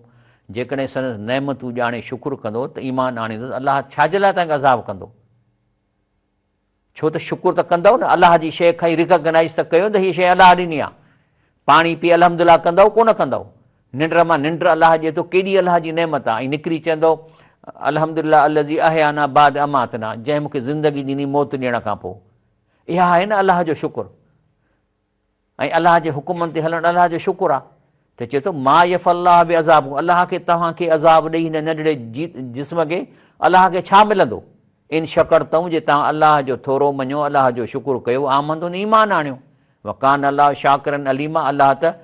[SPEAKER 1] जेकॾहिं संदसि नेमतूं ॼाणे शुकुर कंदो त ईमान आणींदो, अलाह छाजे लाइ तव्हांखे अज़ाब कंदो? छो त शुकुर त कंदव न, अलाह जी शइ खई रिकग्नाइज़ त कयो त हीअ शइ अलाह ॾिनी आहे, पाणी पी अल्हम्दुलिल्लाह कंदव कोन कंदव, निंड मां निंड अलाह ॾिए थो, केॾी अलाह जी नेमत आहे, ऐं निकिरी चवंदो अल्हम्दुलिल्लाह अल्लज़ी अहयाना बाद अमातना, जंहिं मूंखे ज़िंदगी ॾिनी मौत ॾियण खां पोइ, इहा आहे न अलाह जो शुकुर, ऐं अलाह जे हुकुमनि ते हलणु अलाह जो शुकुर आहे। त चए थो मा यफ़अल्लाह बिअज़ाब, अलाह खे तव्हांखे अज़ाब ॾेई हिन नंढड़े जिस्म खे अलाह खे छा मिलंदो? इन शकरतऊं, जे तव्हां अलाह जो थोरो मञो, अलाह जो शुकुर कयो, आमंदो न ईमान आणियो, वकान अलाह शाकिरन अलीमा, अलाह त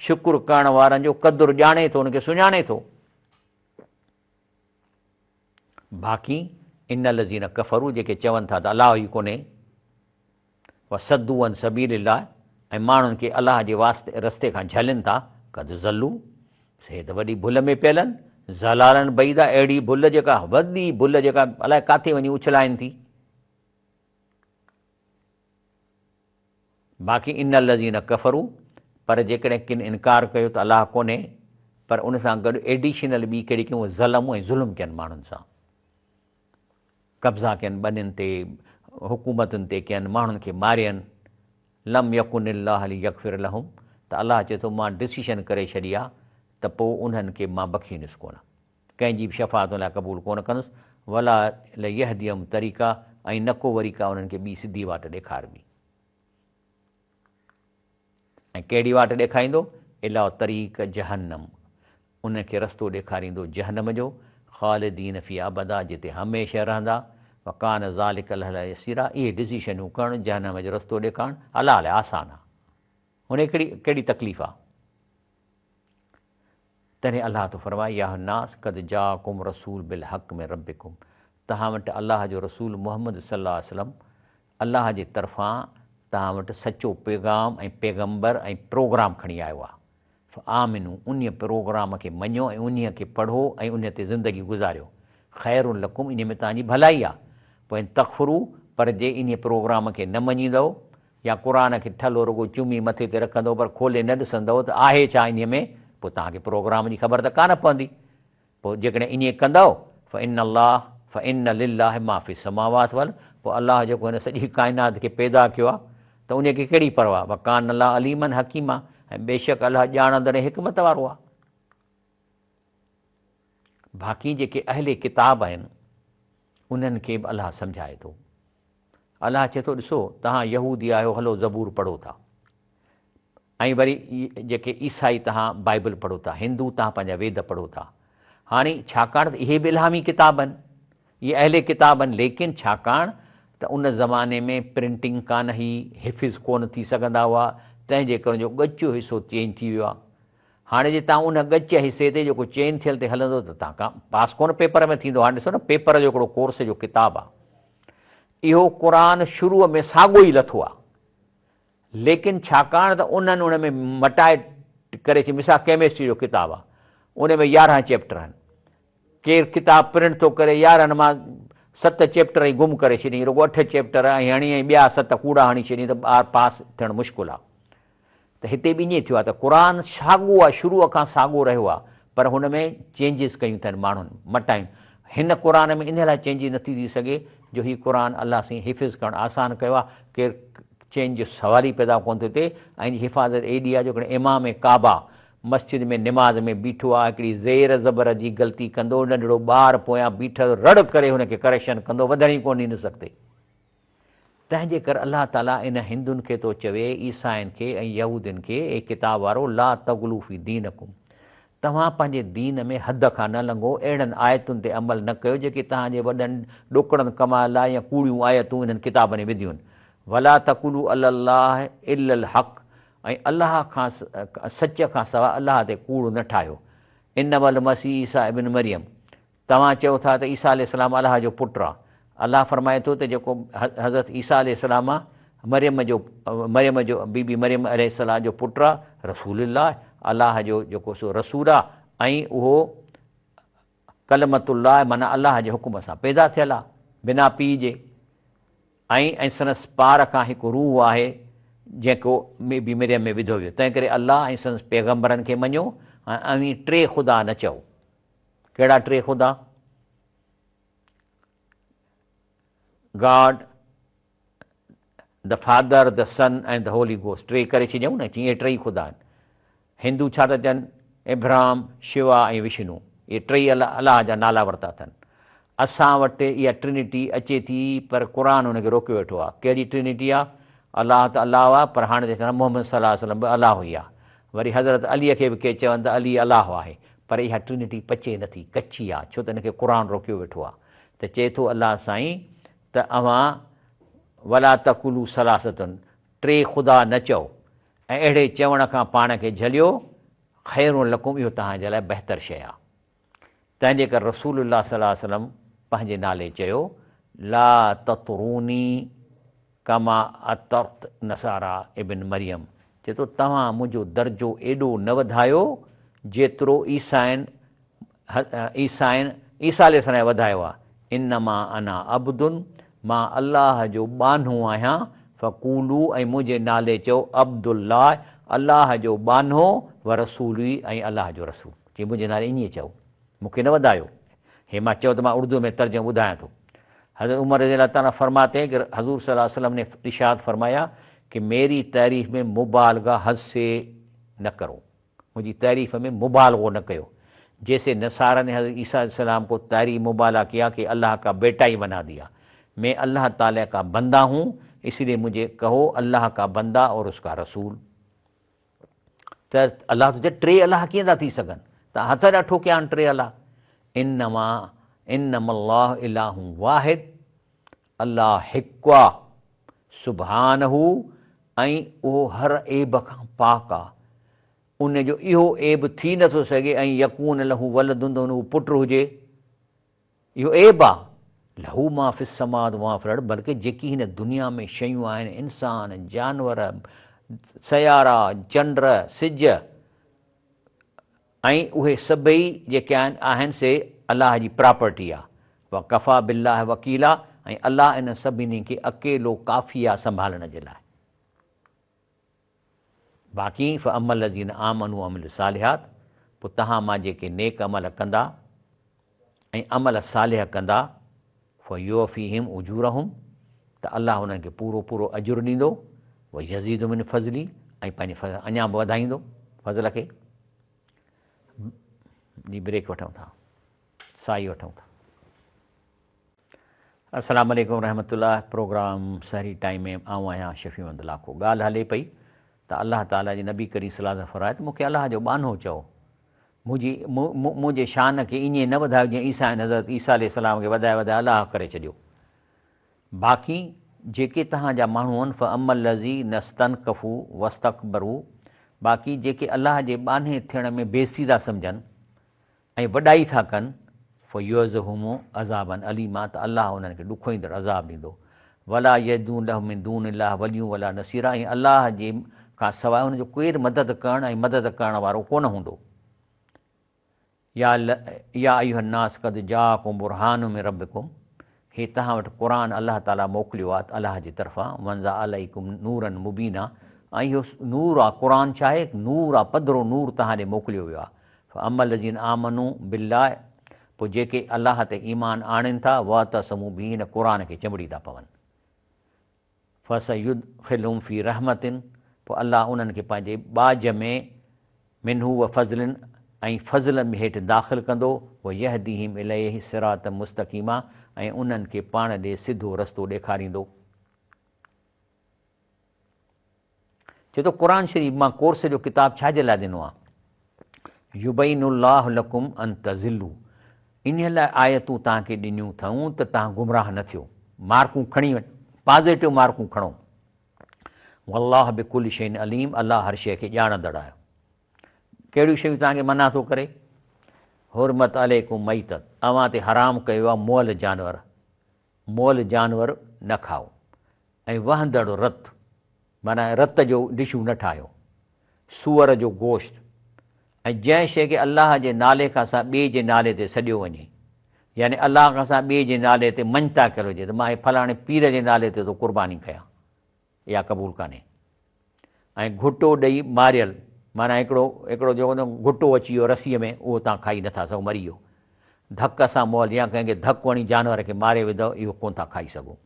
[SPEAKER 1] शुकुर करण वारनि जो क़दुरु ॼाणे थो, उनखे सुञाणे थो। बाक़ी इन लज़ीन कफ़रू, जेके चवनि था त अलाह ई कोन्हे, व सद्दू अन सबीलिल्लाह, ऐं माण्हुनि खे अलाह जे वास्ते रस्ते खां झलनि था, कद ज़ल्लू, से त वॾी भुल में पियल आहिनि, ज़लालनि बईदा, अहिड़ी भुल जेका वॾी भुल जेका अलाए किथे वञी उछलाइनि थी। बाक़ी इन लज़ीन कफ़रू, पर जेकॾहिं किन इनकार कयो त अलाह कोन्हे, पर उन सां गॾु एडिशनल ॿी कहिड़ी कयूं, ज़लम ऐं ज़ुल्म कयनि माण्हुनि सां, कब्ज़ा कयनि ॿनियुनि ते, हुकूमतुनि ते कयनि, माण्हुनि खे मारियनि, लम यकुनिल्लाह लियग़फिर लहुम, त अलाह चए थो मां डिसीशन करे छॾी आहे त पोइ उन्हनि खे मां बख़्शींदुसि कोन, कंहिंजी बि शफ़ाअत लाइ क़बूल कोन कंदुसि, वला यहदियम तरीक़ा, ऐं न को वरी का उन्हनि खे ॿी सिधी वाट ॾेखारबी, ऐं कहिड़ी वाट ॾेखारींदो? इला तरीक़ जहन्नम, उनखे रस्तो ॾेखारींदो जहन्नम जो, ख़ालिदीन फी अबदा, जिते हमेशह रहंदा, वकान ज़ालिक अलैहि यसीरा, इहे डिसीशनूं करणु, जहन्नम जो रस्तो ॾेखारणु अलाह लाइ आसान आहे, उन कहिड़ी तकलीफ़ आहे। तॾहिं अलाह तो फरमाए, या नास कद जाकुम रसूल बिल हक़ में रबिकुम, तव्हां वटि अलाह जो रसूल मुहम्मद सल्लल्लाहु अलैहि वसल्लम अलाह जे तरफ़ां तव्हां वटि सचो पैगाम ऐं पैगम्बर ऐं प्रोग्राम खणी आयो आहे। आमिनू, उन प्रोग्राम खे मञो ऐं उन खे पढ़ो ऐं उन ते ज़िंदगी गुज़ारियो, ख़ैरुल लकुम, इन में तव्हांजी भलाई आहे। पोइ तकफ़ुरू, पर जे इन प्रोग्राम खे न मञींदव या क़ुर खे ठलो रुगो चुमी मथे ते रखंदव पर खोले न ॾिसंदव त आहे छा इन में, पोइ तव्हांखे प्रोग्राम जी ख़बर त कान पवंदी। पोइ जेकॾहिं इन कंदव फ़ इन लिल्लाहि मा फ़ी समावात वल, पोइ अलाह जेको हिन सॼी काइनात खे पैदा कयो आहे त उनखे कहिड़ी परवाह, वकान अलाह अलीमन हकीमा, ऐं बेशक अलाह ॼाणंदड़ हिकमत वारो आहे। बाक़ी जेके अहले किताब आहिनि उन्हनि खे बि अलाह सम्झाए थो। अलाह चए थो ॾिसो तव्हां यहूदी आहियो, हलो ज़बूर पढ़ो था, ऐं वरी जेके ईसाई तव्हां बाइबल पढ़ो था, हिंदू तव्हां पंहिंजा वेद पढ़ो था। हाणे छाकाणि त इहे बि इल्हामी किताब आहिनि, इहे अहले किताब आहिनि, लेकिन छाकाणि त उन ज़माने में प्रिंटिंग कान हुई, हिफ़िज़ कोन थी सघंदा हुआ, तंहिंजे करे जो ॻचो हिसो चेंज थी वियो आहे। हाणे जे तव्हां उन ॻच हिसे ते जेको चेंज थियल ते हलंदो त तव्हां पास कोन पेपर में थींदो। हाणे ॾिसो न, पेपर जो हिकिड़ो कोर्स जो किताबु आहे, इहो क़ुर शुरूअ में साॻियो ई लथो आहे, लेकिन छाकाणि त उन्हनि उन में मटाए करे, मिसाल केमिस्ट्री जो किताबु आहे, उन में 11 चैप्टर आहिनि, केरु किताब प्रिंट थो करे, यारनि मां 7 चैप्टर ई गुम करे छॾियईं, रुॻो 8 चैप्टर ऐं हणी ऐं ॿिया 7 कूड़ा हणी छॾियईं, त ॿार पास थियणु मुश्किल आहे। त हिते बि ईअं थियो आहे त क़ुर साॻियो आहे, शुरूअ खां साॻियो रहियो आहे, पर हुन में चेंजिस कयूं अथनि माण्हुनि, मटायूं। हिन क़ुर में इन लाइ चेंजिस नथी थी सघे जो हीउ क़ुर अलाह साईं हिफ़िज़ करणु आसान कयो आहे, केरु चेंज जो सवाल ई पैदा कोन थो थिए। ऐं हिफ़ाज़त एॾी आहे जो इमाम काबा मस्जिद में निमाज़ में बीठो आहे, हिकिड़ी ज़ेर ज़बर जी ग़लती कंदो, नंढिड़ो ॿार पोयां बीठल रड़ करे हुनखे करेक्शन कंदो, वधण ई कोन ॾींदो सघिते। तंहिंजे करे अलाह ताला इन हिंदुनि खे थो चवे, ईसाइनि खे ऐं यहूदियुनि खे, ए किताब वारो, ला तग़लू फ़ी दीनकुम, तव्हां पंहिंजे दीन में हद खां न लंघो, अहिड़नि आयतुनि ते अमल न कयो जेके तव्हांजे वॾनि ॾोकड़नि कमाइण लाइ या कूड़ियूं आयतूं इन्हनि किताबनि में विधियूं आहिनि। वला तक़ुलू अल्लाह इल्लल हक़, ऐं अलाह खां सच खां सवाइ अलाह ते कूड़ न ठाहियो। इन्नमल मसीह ईसा इब्न मरियम, तव्हां चओ था त ईसा अलैहिस्सलाम अलाह जो पुटु आहे। अलाह फरमाए थो त जेको हज़रत ईसा अलैहिस्सलाम आहे, मरियम जो बीबी मरियम अलैहिस्सलाम जो पुटु आहे, रसूलुल्लाह, अलाह जो जेको सो रसूल आहे, ऐं उहो कलमतुल्लाह, माना अलाह जे हुकुम सां पैदा थियल आहे, बिना पीउ जे। ऐं संदसि पार खां हिकु रूह आहे जेको बीबी मरियम में विधो वियो। तंहिं करे अलाह ऐं संदसि पैगंबरनि खे मञो, ऐं 3 ख़ुदा न चओ। कहिड़ा 3 ख़ुदा? God, the father, the son and the holy ghost, 3 करे छॾियऊं न, इहे 3 ख़ुदा आहिनि। हिंदू छा था चवनि? इब्राहिम, शिवा ऐं विष्णु, इहे 3 अलाह जा नाला वरिता अथनि। असां वटि इहा ट्रिनिटी अचे थी, पर क़ुर हुनखे रोके वेठो आहे। कहिड़ी ट्रिनिटी आहे? अलाह त अलाह आहे, पर हाणे त चवंदा मोहम्मद सल्लल्लाहु अलैहि वसल्लम बि अलाह ई आहे। वरी हज़रत अलीअ खे बि के चवनि त अली अलाह आहे, पर इहा ट्रिनिटी पचे नथी, कची आहे, छो त हिनखे क़ुर रोकियो वेठो आहे। त चए थो अलाह साईं त अव्हां वला तक़ुलू सलासतुनि, 3 ख़ुदा न चओ, ऐं अहिड़े चवण खां पाण खे झलियो, ख़ैरुन लकुम, इहो तव्हांजे लाइ बहितर शइ आहे। तंहिंजे करे रसूलुल्लाह सल्लल्लाहु अलैहि वसल्लम पंहिंजे नाले चयो, ला ततरूनी कमा अतर्त नसारा इब्न मरियम, चए थो तव्हां मुंहिंजो दर्जो एॾो न वधायो जेतिरो ईसा अलैहिस्सलाम वधायो आहे। इन्नमा अना अब्दुन, मां अलाह जो बानो आहियां, फ़क़ूलू, ऐं मुंहिंजे नाले चओ अब्दुल्लाह, अलाह जो बानो, व रसूली, ऐं अलाह जो रसूल। चई मुंहिंजे नाले ईअं चओ, मूंखे न वधायो। हे मां चयो त मां उर्दू में तर्जुमो ॿुधायां थो। हज़रत उमर रज़ी अल्लाह ताला फरमाते हैं कि हज़ूर सल्लल्लाहु अलैहि वसल्लम ने इरशाद फरमाया कि मेरी तारीफ़ में मुबालगा हद से न करो, मुझी तारीफ़ में मुबालगो न कयो। जैसे नसारा ने हज़रत ईसा अलैहिस्सलाम को तारीफ़ मुबाला किया कि अल्लाह का बेटा ही बना दिया, मैं अल्लाह ताला का बंदा हूँ, इसलिए मुझे कहो अल्लाह का बंदा और उसका रसूल। त अल्लाह तो 3 अल्लाह कीअं था थी सघनि? त हथ ॾाठो कया आहिनि 3 अल्लाह। इन्नमल्लाहु इलाहु वाहिद, अल्लाह हिकु आहे, सुभानहू, ऐं उहो हर ऐब खां पाक आहे। उन जो इहो ऐब थी नथो सघे ऐं यकून लहू वलदुन, उन पुटु हुजे, इहो ऐब आहे। लहू मा फिस समाद मा फिल अर्द, बल्कि जेकी हिन दुनिया में शयूं आहिनि, इंसान, जानवर, सयारा, चंड, सिज, ऐं उहे सभई जेके आहिनि से अलाह जी प्रॉपर्टी आहे। व कफ़ा बिल्लाह वकीला, ऐं अलाह इन सभिनी खे अकेलो काफ़ी आहे संभालण जे लाइ। बाक़ी फ़अमल लज़ीन आमनू वअमिलु सालिहात, पोइ तव्हां मां जेके नेक अमल कंदा ऐं अमल सालिह कंदा, फ़युवफ़ीहिम उजूरहुम, त अलाह उन्हनि खे पूरो पूरो अजुर ॾींदो, व यज़ीदु मिन फ़ज़ली, ऐं पंहिंजे अञा बि वधाईंदो फज़ल खे। जी ब्रेक वठूं था, साई वठूं था। अस्सलामु अलैकुम रहमतुल्लाह। प्रोग्राम सहरी टाइम में आऊं आहियां शफ़ी अहमद लाखो। ॻाल्हि हले पई त अलाह ताला जी नबी करीम सल्लल्लाहु अलैहि वसल्लम फरमाए त मूंखे अलाह जो बानो चओ, मुंहिंजे शान खे ईअं न वधायो जीअं ईसा हज़रत ईसा अलैहिस्सलाम खे वधाए वधाए अलाह करे छॾियो। बाक़ी जेके तव्हांजा माण्हू आहिनि, फ़अमल लज़ी नस्तनकफ़ू वस्तकबरू, बाक़ी जेके अलाह जे बाने थियण में बेइज़्ज़ती था सम्झनि ऐं वॾाई था कनि, फ़युअज़िहुम अज़ाबन अलीमा, त अलाह उन्हनि खे ॾुखो ईंदड़ अज़ाब ॾींदो। वला यजून लहु मिन दूनिल्लाह वलियूं वला नसीरा, ऐं अलाह जे खां सवाइ हुनजो केरु मदद करण ऐं मदद करण वारो कोन हूंदो। या अयुहन्नास क़द जाअकुम बुरहानुम मिन रब्बिकुम, हे तव्हां वटि क़ुर अलाह ताला मोकिलियो आहे अलाह जी तरफ़ां, वंज़ा अलैकुम नूरन मुबीना, ऐं इहो नूर आहे। क़ुर छा आहे? नूर आहे, पधरो नूर तव्हां ॾे मोकिलियो वियो आहे। अमल जिन आमनू बिल्लाह, पोइ जेके अलाह ते ईमान आणनि था, वतसमू बि हिन क़ुर खे चंबड़ी था पवनि। फसयुदखिलहुम फी रहमतिन, पोइ अलाह उन्हनि खे पंहिंजे ॿाज में मिन्हू व फज़लिन, ऐं फज़ल में हेठि दाख़िल कंदो। व यहदीहिम इलैहि सिरात मुस्तक़ीमा, ऐं उन्हनि खे पाण ॾे सिधो रस्तो ॾेखारींदो। चए थो क़ुर शरीफ़ मां कोर्स जो किताबु छाजे लाइ ॾिनो आहे? युबैनुल्लाहु लकुम अन तज़िल्लू, इन लाइ आयतूं तव्हांखे ॾिनियूं अथऊं त तव्हां गुमराह न थियो, मार्कूं खणी वञ, पॉज़िटिव मार्कूं खणो। वल्लाह बिकुल्लि शैइन अलीम, अलाह हर शइ खे ॼाणंदड़ आहे। कहिड़ियूं शयूं तव्हांखे मना थो करे? हुरमत अलैकुम मैतत, अव्हां ते हराम कयो आहे मुअल जानवर, मुअल जानवर न खाओ। ऐं वहंदड़ रत, माना रत जो डिशूं न ठाहियो, सूअर जो गोश्त, ऐं जंहिं शइ खे अलाह जे नाले खां असां ॿिए जे नाले ते सॼियो वञे, यानी अलाह खां असां ॿिए जे नाले ते मञता कयल हुजे त मां फलाणे पीर जे नाले ते थो क़ुर्बानी कयां, इहा क़बूल कान्हे। ऐं घुटो ॾेई मारियल, माना हिकिड़ो जेको घुटो अची वियो रसीअ में, उहो तव्हां खाई नथा सघो, मरी वियो। धक सां मुअल, या कंहिंखे धकु हणी जानवर खे मारे विधो, इहो कोन था खाई सघो।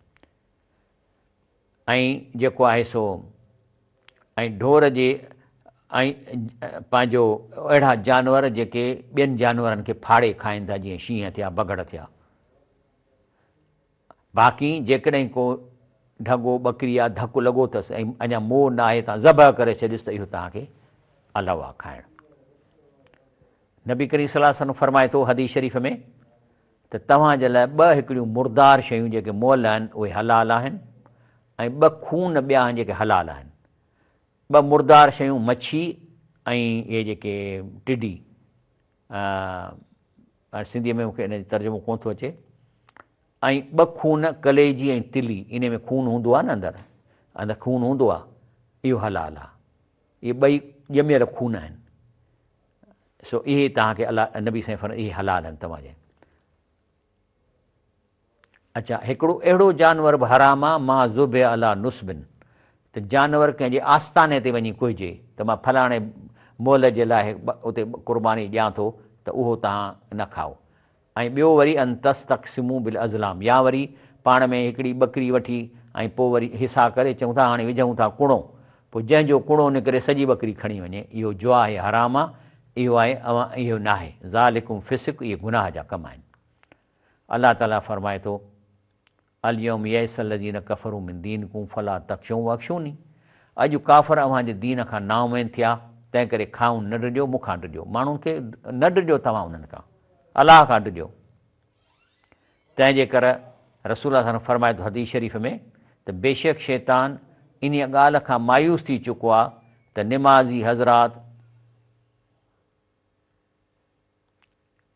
[SPEAKER 1] ऐं जेको आहे सो ऐं ढोर जे, ऐं पंहिंजो अहिड़ा जानवर जेके ॿियनि जानवरनि खे फाड़े खाइनि था, जीअं शींहं थिया, बगड़ थिया। बाक़ी जेकॾहिं को ढगो ॿकरी आहे, धकु लॻो अथसि ऐं अञा मोह न आहे, तव्हां ज़बह करे छॾियोसि, त इहो तव्हांखे अलाउ आहे खाइणु। नबी करीम सल्लल्लाहु अलैहि वसल्लम फरमाए थो हदीस शरीफ़ में त तव्हांजे लाइ ॿ हिकिड़ियूं मुर्दार शयूं जेके मुअल आहिनि उहे हलाल आहिनि, ऐं ॿ खून ॿिया आहिनि जेके हलाल आहिनि। ॿ मुर्दार शयूं मच्छी ऐं इहे जेके टिडी, सिंधीअ में मूंखे इन जो तर्जुमो कोन थो अचे, ऐं ॿ खून कलेजी ऐं तिली, इन में खून हूंदो आहे न, अंदरि खून हूंदो आहे, इहो हलाल आहे। इहे ॿई ॼमियल खून आहिनि। सो इहे तव्हांखे अलाह नबी साईं फरमाए इहे हलाल आहिनि तव्हांजे। अच्छा, हिकिड़ो अहिड़ो जानवर बि हराम आहे, मां ज़ुबे अला नुस्बिन, त जानवर कंहिंजे आस्थाने ते वञी कुहिजे त मां फलाणे मोल जे लाइ उते क़ुर्बानी ॾियां थो, त उहो तव्हां न खाओ। ऐं ॿियो वरी अंतस तक़सिमू बिल अज़लाम, या वरी पाण में हिकिड़ी ॿकरी वठी ऐं पोइ वरी हिसा करे चऊं था हाणे विझूं था कुणो, पोइ जंहिंजो कुणो निकिरे सॼी ॿकरी खणी वञे, इहो जो आहे हराम आहे, इहो आहे इहो न आहे। ज़ालिकुम फिस्क, इहे गुनाह जा कम आहिनि। अलाह ताला फरमाए थो अल-यौम यअसल लज़ीन कफ़रू मिन दीनिकुम फला तख़शौहुम वख़शूनी, अॼु काफ़र अव्हांजे दीन खां नाउमीद थिया, तंहिं करे खाऊं न ॾिजो, मूंखां ॾिजो। माण्हुनि खे न ॾिजो, तव्हां उन्हनि खां, अलाह खां ॾिजो। तंहिंजे करे रसूल सां फरमाए थो हदीस शरीफ़ में त बेशक शैतान इन ॻाल्हि खां मायूस थी चुको आहे त निमाज़ी हज़रात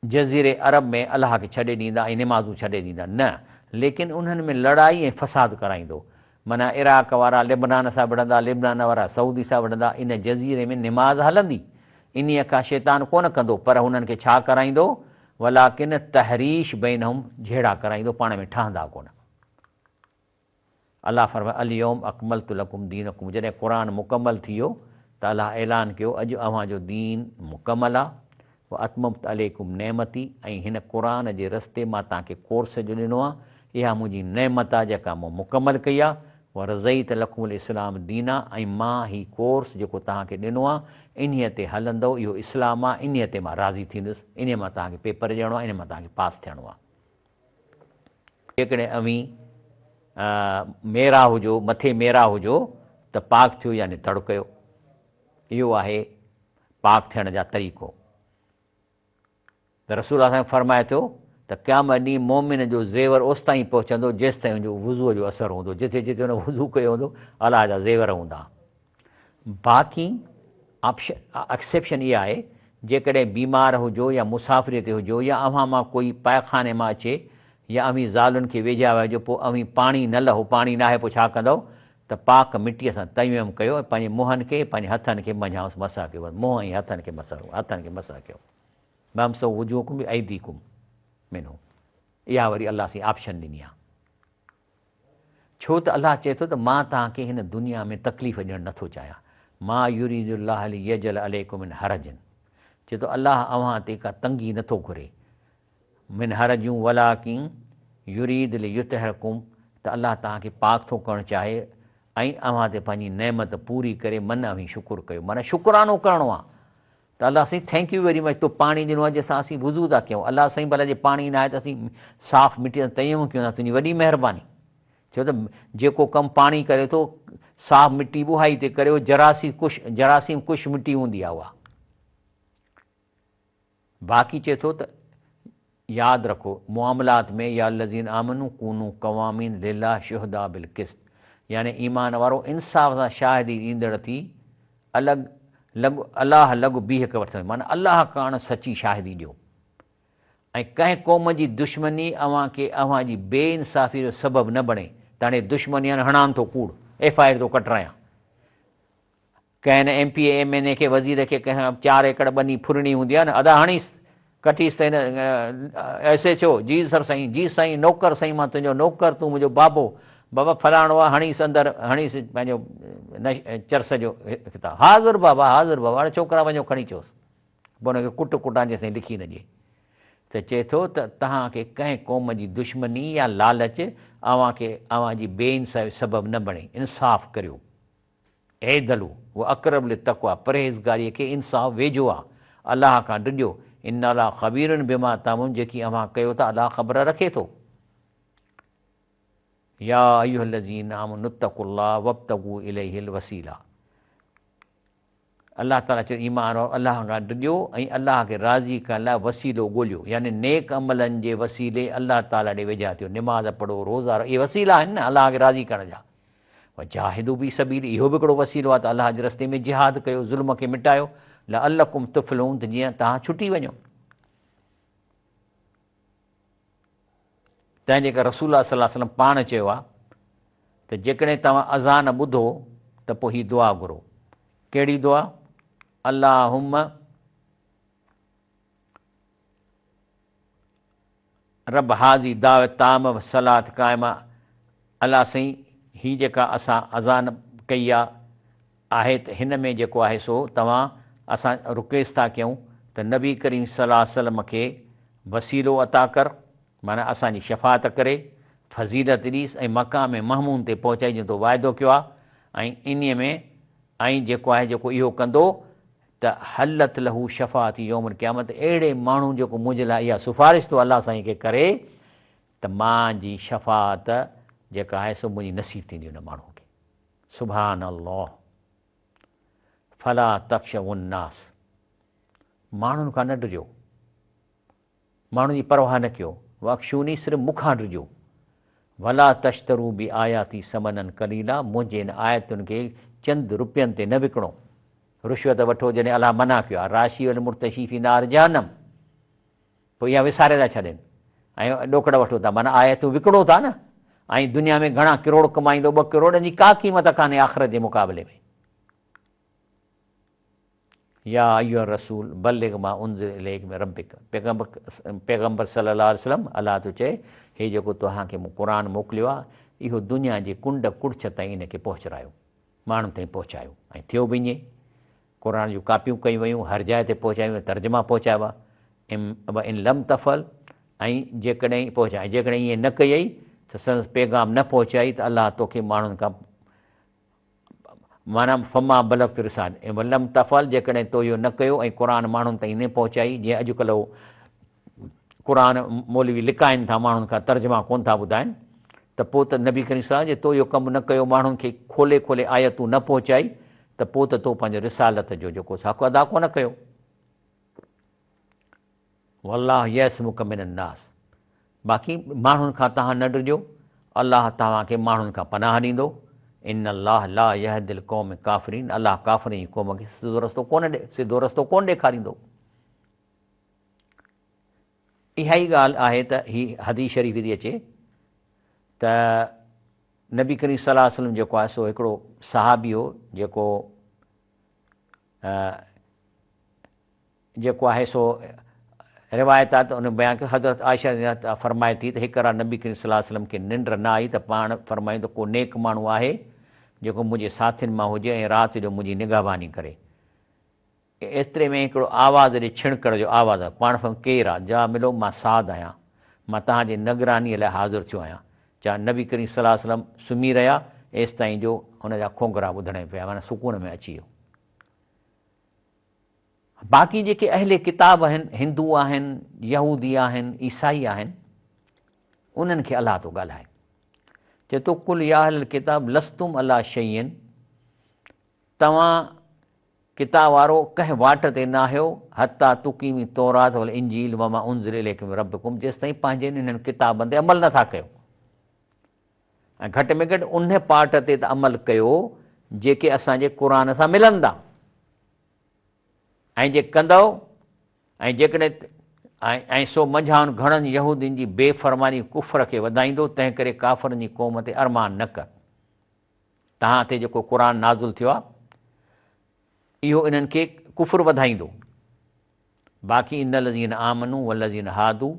[SPEAKER 1] जज़ीरे अरब में अलाह खे छॾे ॾींदा ऐं निमाज़ूं छॾे ॾींदा, न, लेकिन उन्हनि में लड़ाई ऐं फ़साद कराईंदो। माना इराक़ वारा लिबनान सां विढ़ंदा, लिबनान वारा सऊदी सां विढ़ंदा, इन जज़ीरे में निमाज़ हलंदी, इन्हीअ खां शैतान कोन कंदो, पर हुननि खे छा कराईंदो? वलाकिन तहरीश बैनहुम, झेड़ा कराईंदो, पाण में ठहंदा कोन। अलाह फरमाए अल-यौम अकमलतु लकुम दीनकुम, जॾहिं क़ुर मुकमल थी वियो त अलाह ऐलान कयो अॼु अव्हांजो दीन मुकमल आहे। व अतममतु अलैकुम नेमती, ऐं हिन क़ुर जे रस्ते मां तव्हांखे कोर्स जो ॾिनो आहे, इहा मुंहिंजी नेमत आहे जेका मूं मुकमल कई आहे। व रज़ईत लकुमुल इस्लाम दीना, ऐं मां ही कोर्स जेको तव्हांखे ॾिनो आहे इन्हीअ ते हलंदो, इहो इस्लाम आहे, इन्हीअ ते मां राज़ी थींदुसि, इन मां तव्हांखे पेपर ॾियणो आहे, इन मां तव्हांखे पास थियणो आहे। जेकॾहिं अवी मेरा हुजो, मथे मेरा हुजो त पाक थियो, यानी तड़ कयो, इहो आहे पाक थियण जा तरीक़ो। त रसूल असांखे फरमाए थो त क़यामत ॾींहुं मोमिन जो ज़ेवर ओसि ताईं पहुचंदो जेसि ताईं हुनजो वुज़ूअ जो असरु हूंदो, जिथे जिथे हुन वुज़ू कयो हूंदो अलाह जा ज़ेवर हूंदा। बाक़ी एक्सेप्शन इहा आहे, जेकॾहिं बीमार हुजो या मुसाफ़िरीअ ते हुजो, या अव्हां मां कोई पायखाने मां अचे, या अवी ज़ालुनि खे वेझा वेझो, पोइ अवी पाणी न लहो, पाणी न आहे, पोइ छा कंदव त पाक मिटीअ सां तयम्मुम कयो, ऐं पंहिंजे मुंहंनि खे पंहिंजे हथनि खे मझांसि, मसा कयो, मुंहं ऐं हथनि खे मसा कयो। वमसहू वुजूहकुम बिअयदीकुम मिन्हु। इहा वरी अलाह सां ऑप्शन ॾिनी आहे। छो त अलाह चए थो त मां तव्हांखे हिन दुनिया में तकलीफ़ ॾियणु नथो चाहियां। मां युरीदुल्लाह लियजअल अलैकुम मिन हरजिन, चए थो अलाह अव्हां ते का तंगी नथो घुरे। मिन हरजूं वलाकिन युरीद लियुतहिरकुम, त अलाह तव्हांखे पाक थो करणु चाहे ऐं अव्हां ते पंहिंजी नेमत पूरी करे मन में शुकुरु कयो, माना शुकुरानो करिणो आहे। त अलाह साईं थैंक यू वेरी मच, तो पाणी ॾिनो आहे जंहिंसां असीं वुज़ू था कयूं। अलाह साईं भला जे पाणी न आहे त असीं साफ़ु मिटी तयमु कयूं था, तुंहिंजी वॾी महिरबानी। छो त जेको कमु पाणी करे थो साफ़ु मिटी बुहाई ते करे, जरासीम कुश मिटी हूंदी आहे उहा। बाक़ी चए थो त यादि रखो मुआमलात में या लज़ीन आमनू कूनू क़वामीन लिल्लाह शुहदा बिल क़िस्त, यानी ईमान वारो इंसाफ़ सां शाहिदी ॾींदड़ थी अलाह लॻु बीह के वठंदो, माना अलाह कान सची शाहिदी ॾियो। ऐं कंहिं क़ौम जी दुश्मनी अव्हां जी बेइंसाफ़ी जो सबबु न बणे। त हाणे दुश्मनी आहे हणान थो कूड़, FIR थो कटरायां। कंहिं न MP MNA खे वज़ीर खे कंहिं 4 एकड़ ॿनी फुरणी हूंदी आहे न, अदा हणीसि कटीसि त हिन SHO जी सर साईं, जी साईं नौकर साईं, मां तुंहिंजो नौकर, तूं मुंहिंजो बाबो, बाबा फलाणो आहे, हणीसि अंदरि, हणीसि पंहिंजो चर्स जो किताब, हाज़ुर बाबा हाज़ुर बाबा, हाणे छोकिरा वञो खणी अचोसि, पोइ हुनखे कुटां जेसिताईं लिखी न ॾिए। त चए थो त तव्हांखे कंहिं क़ौम जी दुश्मनी या लालच अव्हां जी बेइंसाफ़ी सबबु न बणे, इंसाफ़ करियो। ऐदलू उहो अक़रब लितक़वा, परहेज़गारीअ खे इंसाफ़ वेझो आहे, अलाह खां ॾिजो। इन अलाह ख़बीरुन बिमा तामून, जेकी अव्हां कयो था अलाह ख़बर रखे थो। या अय्युहल्लज़ीना आमनू इत्तक़ुल्लाह वब्तगू इलैहिल वसीला, अलाह ताला चयो ईमान वारो अलाह खां ॾिजो ऐं अलाह खे राज़ी करण लाइ वसीलो ॻोल्हियो, यानी नेक अमलनि जे वसीले अलाह ताला ॾे वेझा थियो। निमाज़ पढ़ो, रोज़ा, इहे वसीला आहिनि न अलाह खे राज़ी करण जा। जाहिदू बि सबील, इहो बि हिकिड़ो वसीलो आहे, त अलाह जे रस्ते में जिहाद कयो, ज़ुल्म खे मिटायो। लअल्लकुम तुफ़्लिहून, त जीअं तव्हां छुटी वञो। तंहिंजे करे रसूल सल्लल्लाहु अलैहि वसल्लम पाण चयो आहे त जेकॾहिं तव्हां अज़ान ॿुधो त पोइ हीअ दुआ घुरो। कहिड़ी दुआ? अल्लाहुम्मा रब हाज़ी दावत ताम व सलात क़ाइमा, अलाह साईं हीअ जेका असां अज़ान कई आहे त हिन में जेको आहे सो तव्हां असां रुकेस था कयूं त नबी करीम सल्लल्लाहु अलैहि वसल्लम खे वसीलो अता कर, माना असांजी शफ़ाअत करे, फज़ीलत ॾीस ऐं मक़ाम महमूद ते पहुचाई जो तो वाइदो कयो आहे। ऐं इन्हीअ में ऐं जेको आहे जेको इहो कंदो त हलत लहू शफ़ाअती यौमुल क़यामत, अहिड़े माण्हू जेको मुंहिंजे लाइ इहा सिफ़ारिश थो अलाह साईं खे करे त मुंहिंजी शफ़ाअत जेका आहे सो मुंहिंजी नसीब थींदी उन माण्हू खे। सुभान अल्लाह। फला तख़्शवुन्नास, माण्हुनि खां न ॾिजो, माण्हुनि जी परवाह न कयो। वख़्शूनी, सिर्फ़ु मूंखां ॾिजो। वला तश्तरू बि आयाती समनन कलीला, मुंहिंजे इन आयतुनि खे चंद रुपयनि ते न विकिणो। रुश्वत वठो जॾहिं अलाह मना कयो आहे, राशी वल मुर्तशी नार जहन्नम, पोइ इहा विसारे था छॾनि ऐं ॾोकड़ वठो था, माना आयतूं विकिणो था न। ऐं दुनिया में घणा किरोड़ कमाईंदो, 2 करोड़नि जी का क़ीमत कान्हे आख़िरत जे मुक़ाबले में। या अय्युह रसूल बल्लिग मा उनज़िल इलैक मिन रब्बिक, पैगंबर सल्लल्लाहु अलैहि वसल्लम, अलाह तो चए हे जेको तव्हांखे मूं क़ुर मोकिलियो आहे, इहो दुनिया जे कुंड कुड़छ ताईं इनखे पहुचायो, माण्हुनि ताईं पहुचायो। ऐं थियो बि ईअं, क़ुर जूं कापियूं कयूं वयूं, हर जाइ ते पहुचायूं, तर्जुमा पहुचाया इन लम तफ़ल, ऐं जेकॾहिं पहुचाए, जेकॾहिं ईअं न कयई त संदसि पैगाम न पहुचाई त अलाह तोखे माण्हुनि खां माना फमा बलग़्तु रिसाल ऐं लम तफ़ल, जेकॾहिं तो इहो न कयो ऐं क़ुर माण्हुनि ताईं न पहुचाई, जीअं अॼुकल्ह क़ुर मौलवी लिकाइनि था माण्हुनि खां, तर्जुमा कोन था ॿुधाइनि, त पोइ त नबी करीम सल्लल्लाहु अलैहि वसल्लम जे तो इहो कमु न कयो, माण्हुनि खे खोले खोले आयतूं न पहुचाई, त पोइ त तो पंहिंजो रिसालत जो जेको हक़ अदा कोन कयो। वल्लाह यसमुक मिनन नास, बाक़ी माण्हुनि खां तव्हां न ॾिजो, अलाह तव्हांखे माण्हुनि खां पनाह ॾींदो। इन अल्लाह ला यहदिल क़ौम काफ़िरीन, अलाह काफ़िरनि जी क़ौम खे सिधो रस्तो कोन ॾेखारींदो। इहा ई ॻाल्हि आहे त ही हदीस शरीफ़ थी अचे त नबी करीम सल्लल्लाहु अलैहि वसल्लम जेको आहे सो हिकिड़ो सहाबी हो जेको आहे सो रिवायत आहे त उन बयान खे हज़रत आयशा फरमाए थी त हिकु राति नबी करीम सल्लल्लाहु अलैहि वसल्लम खे निंड न आई त पाण फरमायूं त को नेक माण्हू आहे जेको मुंहिंजे साथियुनि मां हुजे ऐं राति जो मुंहिंजी निगहबानी करे। एतिरे में हिकिड़ो आवाज़ ॾे छिणकड़ जो आवाज़ु आहे, पाण खां केरु आहे? जा मिलो, मां साद आहियां, मां तव्हांजे निगरानीअ लाइ हाज़िर थियो आहियां। जा नबी करीम सल्लल्लाहु अलैहि वसल्लम सुम्ही रहिया एसि ताईं जो हुनजा खोंगरा ॿुधण पिया, माना सुकून में अची वियो। बाक़ी जेके अहले किताब आहिनि, हिंदू आहिनि, यहूदी आहिनि, ईसाई आहिनि, उन्हनि खे अलाह थो ॻाल्हाए, चए थो कुल या अहल किताब लस्तुम अला शैइन, तव्हां किताब वारो कंहिं वाट ते न आहियो, हता तुकीमी तौरात वल इंजील वमा उनज़िल इलैकुम रब्बकुम, जेसि ताईं पंहिंजे इन्हनि किताबनि ते अमल नथा कयो। ऐं घटि में घटि उन पार्ट ते त अमल कयो जेके असांजे क़ुर सां मिलनि था। ऐं जे कंदव ऐं जेकॾहिं ऐं सो मंझाउनि घणनि यहूदियुनि जी बेफ़रमानी कुफ़र खे वधाईंदो, तंहिं करे काफ़रनि जी क़ौम ते अरमान न कर। तव्हां ते जेको क़ुर नाज़ुल थियो आहे इहो इन्हनि खे कुफ़ुर वधाईंदो। बाक़ी इन लज़ीन आमनू व लज़ीन हादू,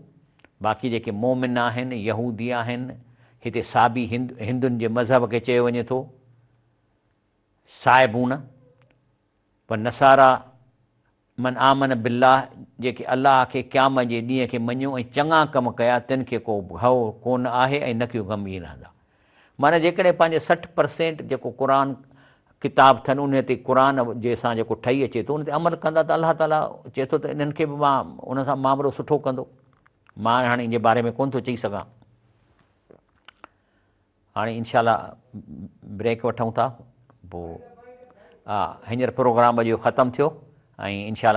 [SPEAKER 1] बाक़ी जेके मोमिन आहिनि, यहूदी आहिनि, हिते साबी हिंदुनि जे मज़हब खे चयो वञे थो साहिबून, पर नसारा मन आमन बिल्लाह, जेके अलाह खे क़यामत जे ॾींहं खे मञियो ऐं चङा कम कया, तिन खे को भउ कोन आहे ऐं न को ग़मगीन रहंदा। माना जेकॾहिं पंहिंजे 60% जेको क़ुर किताब अथनि उन ते क़ुर जे सां जेको ठही अचे थो उन ते अमल कंदा त अलाह ताला चए थो त इन्हनि खे बि मां उन सां मामिलो सुठो कंदो। मां हाणे इन जे बारे में कोन थो चई सघां। हाणे इनशा ब्रेक वठूं था, पोइ हींअर प्रोग्राम जो ख़तमु थियो ऐं इनशा